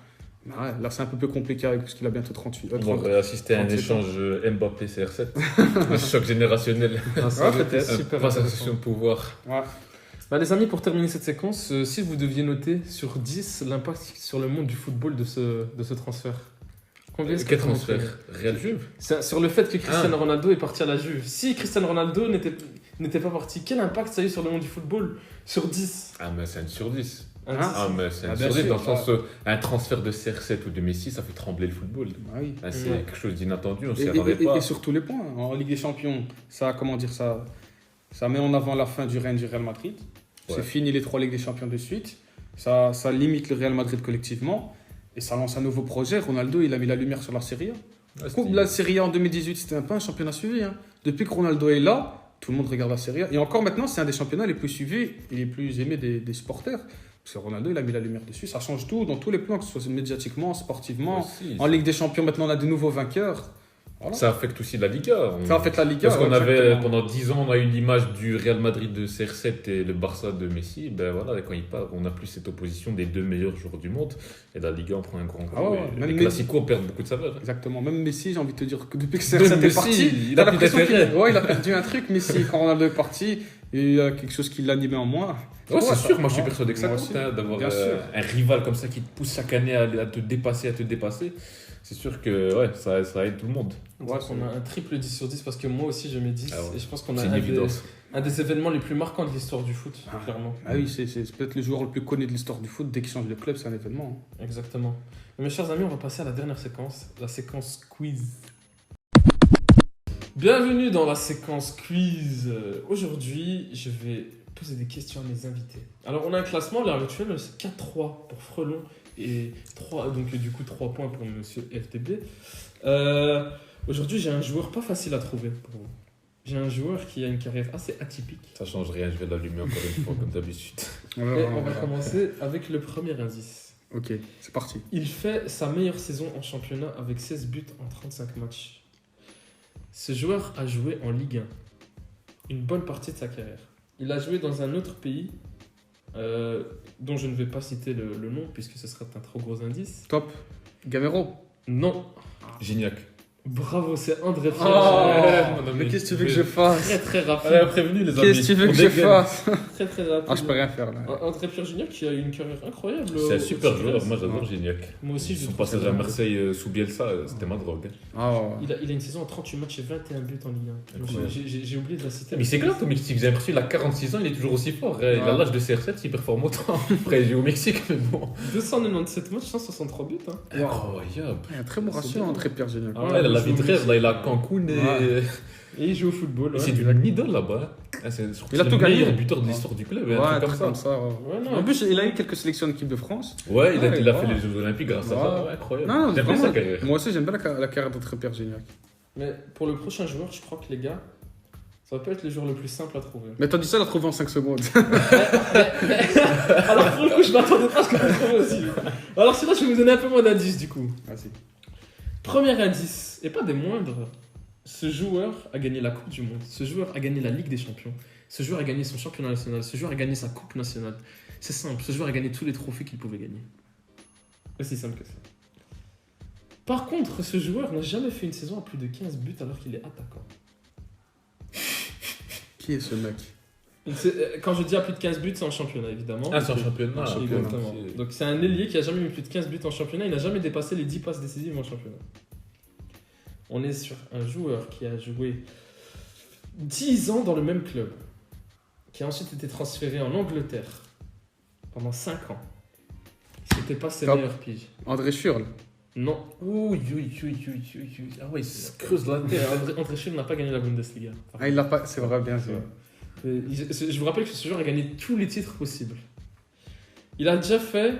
Mais ouais, là, c'est un peu plus compliqué parce qu'il a bientôt 38.
On aurait assisté à un
37
échange Mbappé-CR7. Le choc générationnel.
Ah, ça
Ouais,
aurait été
peut-être.
super
Passation de
intéressant.
pouvoir.
Ouais.
Bah, les amis, pour terminer cette séquence, si vous deviez noter sur 10 l'impact sur le monde du football de ce transfert, combien est-ce que
Quel
vous
transfert
mettriez?
Real Juve.
C'est sur le fait que Cristiano Ronaldo est parti à la Juve. Si Cristiano Ronaldo n'était pas parti, quel impact ça a eu sur le monde du football sur 10?
Ah, mais c'est un sur 10.
Un
Hein
10.
Ah, mais c'est un
Ah,
sur
bien
10
sûr,
dans le sens un transfert de CR7 ou de Messi, ça fait trembler le football.
Ah oui.
Ah, c'est
Ouais.
quelque chose d'inattendu, on
Et,
s'y attendait pas.
et sur tous les points, en Ligue des Champions, comment dire ça, ça met en avant la fin du règne du Real Madrid.
Ouais.
C'est fini les 3 Ligues des Champions de suite. Ça limite le Real Madrid collectivement. Et ça lance un nouveau projet. Ronaldo, il a mis la lumière sur la Serie A.
Ouais, c'était-
La Serie A en 2018, c'était pas un championnat suivi. Hein. Depuis que Ronaldo est là, tout le monde regarde la Serie A. Et encore maintenant, c'est un des championnats les plus suivis et les plus aimés des supporters. Parce que Ronaldo, il a mis la lumière dessus. Ça change tout dans tous les plans, que ce soit médiatiquement, sportivement.
Aussi,
En Ligue des Champions, maintenant, on a des nouveaux vainqueurs. Voilà.
ça affecte aussi la Liga.
Ça a fait la Liga.
Parce qu'on
ouais,
avait,
exactement.
pendant 10 ans, on a eu l'image du Real Madrid de CR7 et le Barça de Messi. Ben voilà, quand il part, on n'a plus cette opposition des deux meilleurs joueurs du monde. Et la Liga en prend un grand coup.
Ah ouais,
et
même
les classicos perdent beaucoup de saveur.
Exactement. Même Messi, j'ai envie de te dire que depuis que
Même
CR7 est
Messi,
parti,
il
t'as
a plus
l'impression
d'intérêt.
il a perdu un truc, Messi. Quand Ronaldo est parti, il y a quelque chose qui l'animait en moins.
Ouais, c'est
ça-
sûr, moi je suis
ouais,
persuadé que ça
moi
compte,
aussi.
hein, d'avoir
Bien sûr.
un rival comme ça qui te pousse chaque année à te dépasser, C'est sûr que ouais, ça aide tout le monde.
On a un triple 10 sur 10 parce que moi aussi je mets 10
Ah ouais.
et je pense qu'on a
C'est une évidence.
un des événements les plus marquants de l'histoire du foot, clairement.
Ah oui, c'est peut-être le joueur le plus connu de l'histoire du foot. Dès qu'il change de club, c'est un événement. Hein.
Exactement. Mes chers amis, on va passer à la dernière séquence, la séquence quiz. Bienvenue dans la séquence quiz. Aujourd'hui, je vais poser des questions à mes invités. Alors, on a un classement, à l'heure actuelle, c'est 4-3 pour Frelon et 3, donc du coup 3 points pour Monsieur FTB. Aujourd'hui, j'ai un joueur pas facile à trouver pour vous. J'ai un joueur qui a une carrière assez atypique.
Ça change rien, je vais l'allumer encore une fois comme d'habitude.
Et on va commencer avec le premier indice.
Ok, c'est parti.
Il fait sa meilleure saison en championnat avec 16 buts en 35 matchs. Ce joueur a joué en Ligue 1 une bonne partie de sa carrière. Il a joué dans un autre pays dont je ne vais pas citer le nom puisque ce serait un trop gros indice.
Top. Gamero.
Non,
Gignac.
Bravo, c'est André
Oh,
Pierre.
mais qu'est-ce que tu veux que je fasse?
Très très rapide.
Elle a prévenu les amis.
Qu'est-ce que tu veux que je fasse?
Très très rapide.
Ah, je peux rien faire là.
André Pierre Gignac qui a eu une carrière incroyable.
C'est un super
au
joueur,
Tigres.
moi j'adore Gignac.
Moi aussi, je
Son
trouve
passage
ça
à
bien.
Marseille sous Bielsa, c'était ma drogue.
Ah, ouais.
Il a une saison en 38 matchs et 21 buts en Ligue 1. Donc,
Incroyable.
j'ai oublié de la citer.
Mais c'est clair au Mexique, j'ai l'impression qu'il a 46 ans, il est toujours aussi fort. Il a
Ouais.
l'âge de CR7, il performe autant. Après, il joue au Mexique, mais bon.
297 matchs, 163 buts. Hein.
Incroyable.
Il y a un très bon
C'est
ratio
bien.
entre Pierre Gignac.
Ah
Là, il a la
je
vie de
joue au
rêve, là, il a
Mexique.
Cancun et.
Ouais.
Et il joue au football.
Et
ouais.
c'est d'une idole là-bas. Ah, c'est
Il a
le
tout gagné.
meilleur buteur de l'histoire du club,
Ouais,
un
un
truc comme ça.
ouais.
Ouais, non,
En plus, il a eu quelques sélections d'équipe de France.
Ouais, il a
Ouais,
fait
ouais.
les Jeux Olympiques grâce à
Ouais.
ça. Ouais, incroyable.
Non,
J'aime bien
vraiment.
sa carrière.
Moi aussi, j'aime bien la carrière d'André Pierre Gignac.
Mais pour le prochain joueur, je crois que les gars, ça va pas être le joueur le plus simple à trouver.
Mais t'as dit ça, il a trouvé en 5 secondes.
Alors pour le coup, je m'attendais pas à ce que vous trouviez aussi. Alors celui-là, je vais vous donner un peu moins d'indices du coup.
Vas-y.
Premier indice, et pas des moindres, ce joueur a gagné la Coupe du Monde, ce joueur a gagné la Ligue des Champions, ce joueur a gagné son championnat national, ce joueur a gagné sa Coupe nationale. C'est simple, ce joueur a gagné tous les trophées qu'il pouvait gagner. Aussi simple que ça. Par contre, ce joueur n'a jamais fait une saison à plus de 15 buts alors qu'il est attaquant.
Qui est ce mec?
Quand je dis à plus de 15 buts, c'est en championnat évidemment.
Ah, c'est en championnat.
En championnat.
Exactement. Donc c'est un ailier qui a jamais mis plus de 15 buts en championnat, il n'a jamais dépassé les 10 passes décisives en championnat. On est sur un joueur qui a joué 10 ans dans le même club, qui a ensuite été transféré en Angleterre pendant 5 ans. C'était pas ses
Top.
meilleurs piges.
André Schürrle.
Non,
Ouh. Ah ouais, il se creuse la tête.
André Schürrle n'a pas gagné la Bundesliga.
Ah, il l'a pas. C'est vrai, bien sûr.
Je vous rappelle que ce joueur a gagné tous les titres possibles. Il a déjà fait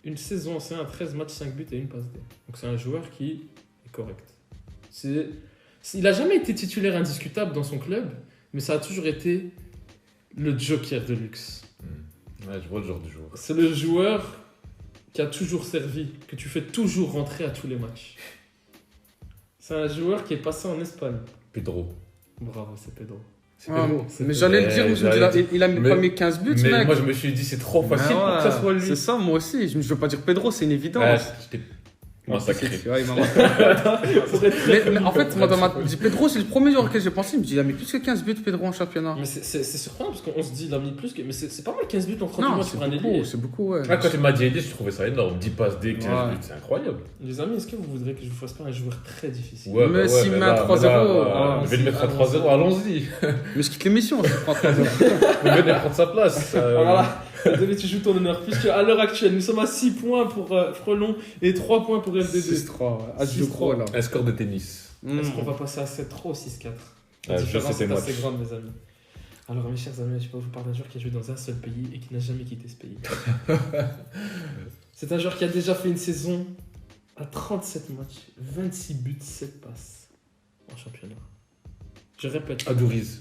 une saison en C1 à 13 matchs, 5 buts et une passe D. Donc c'est un joueur qui est correct. Il n'a jamais été titulaire indiscutable dans son club, mais ça a toujours été le joker de luxe.
Ouais, je vois le genre de joueur.
C'est le joueur qui a toujours servi, que tu fais toujours rentrer à tous les matchs. C'est un joueur qui est passé en Espagne.
Pedro.
Bravo, c'est Pedro.
C'est
Ah,
Pedro.
mais j'allais le dire, je me dis, il a
Mais-
pas mis 15 buts, ce
Mais
mec.
moi je me suis dit c'est trop facile
Ah
pour que ça
ouais,
soit lui.
C'est ça, moi aussi. Je veux pas dire Pedro, c'est une
Ouais,
évidence.
j'étais massacré.
Ouais, il m'a mais en fait, moi, dit Pedro, c'est le premier joueur auquel j'ai pensé. Il me dit, il a mis plus que 15 buts, Pedro, en championnat.
Mais c'est surprenant parce qu'on se dit il a mis plus que. Mais c'est pas mal 15 buts en 38
Non,
mois
c'est
sur un ailier.
beaucoup, c'est beaucoup, ouais.
Ah, quand tu m'as dit aider, je trouvais ça énorme. 10 passes D, 15
Ouais.
buts, c'est incroyable.
Les amis, est-ce que vous voudrez que je vous fasse pas un joueur très difficile
Ouais,
Mais s'il met un 3-0,
je vais le mettre à 3-0, allons-y.
Mais je quitte l'émission, je prends 3 heures.
Vous venez prendre sa place.
Voilà, désolé, tu joues ton honneur. Puisque à l'heure actuelle, nous sommes à 6 points pour Frelon et 3 points pour LDD.
6-3, ouais. As de
6-3.
gros, là.
Un score de tennis.
Est-ce qu'on va passer à 7-3 ou 6-4? La
Ah, je
différence
sais
est
tes
assez
matchs.
grande, mes amis. Alors, mes chers amis, je peux vous parler d'un joueur qui a joué dans un seul pays et qui n'a jamais quitté ce pays. C'est un joueur qui a déjà fait une saison à 37 matchs, 26 buts, 7 passes en championnat. Je répète,
Adouriz.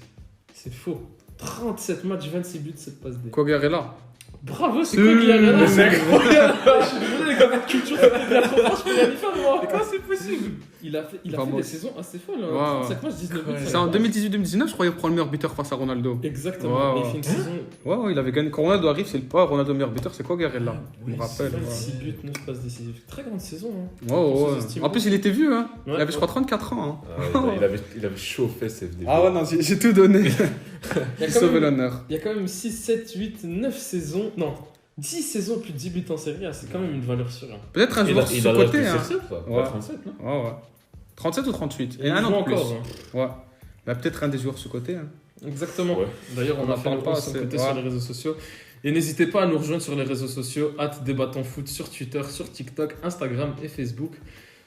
c'est faux. 37 matchs, 26 buts, 7 passes D.
Quagliarella.
Bravo, c'est quoi qui a là?
C'est
incroyable. Je suis désolé, les gars, votre culture, c'est la trop je peux rien y faire, moi.
Comment c'est possible?
Il a fait
Enfin,
des
moi-
saisons assez folles.
Ouais,
37 matchs, 19 buts.
Ouais.
C'est en 2018-2019, je croyais prendre le meilleur buteur face à Ronaldo.
Exactement.
Ouais,
Il fait une saison.
Ouais, il avait gagné. Quand Ronaldo arrive, c'est le pas Ronaldo meilleur buteur, c'est Quagliarella. Je me rappelle.
26 buts, 9 passes décisives. Très grande saison. Hein.
Ouais, ouais,
On
ouais.
sous-estime
En plus, il était vieux, hein.
Ouais,
Il avait, je
ouais.
crois, 34 ans. Hein.
Il avait chauffé CFD.
Ah ouais, non, j'ai tout donné.
Il y a
J'ai
quand
sauvé
même-
l'honneur.
Il y a quand même 6, 7, 8, 9 saisons. Non, 10 saisons plus de 10 buts en série. Ah, c'est quand même une valeur sûre. Hein.
Peut-être un
Il
joueur
a l'âge
sous-côté.
de
Hein.
CR7, ça.
Ouais.
37, non?
Ouais, ouais. 37 ou 38.
Et
Et un
il joue
an de plus.
encore. Hein.
Ouais. Bah, peut-être un des joueurs sous-côté. Hein.
Exactement.
Ouais.
D'ailleurs, on
On
a
en
fait
parle
le
pas
post
assez.
côté
Ouais.
sur les réseaux sociaux. Et n'hésitez pas à nous rejoindre sur les réseaux sociaux, @débattons foot sur Twitter, sur TikTok, Instagram et Facebook.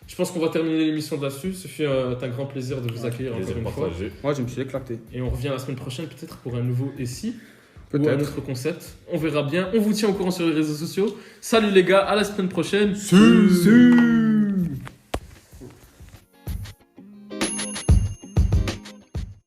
Je pense qu'on va terminer l'émission là-dessus. Ce fut un grand plaisir de vous accueillir encore
Plaisir
une fois.
partagé.
Moi, je me suis éclaté.
Et on revient la semaine prochaine peut-être pour un nouveau SI ou un
Peut-être.
autre concept. On verra bien. On vous tient au courant sur les réseaux sociaux. Salut les gars, à la semaine prochaine.
Si.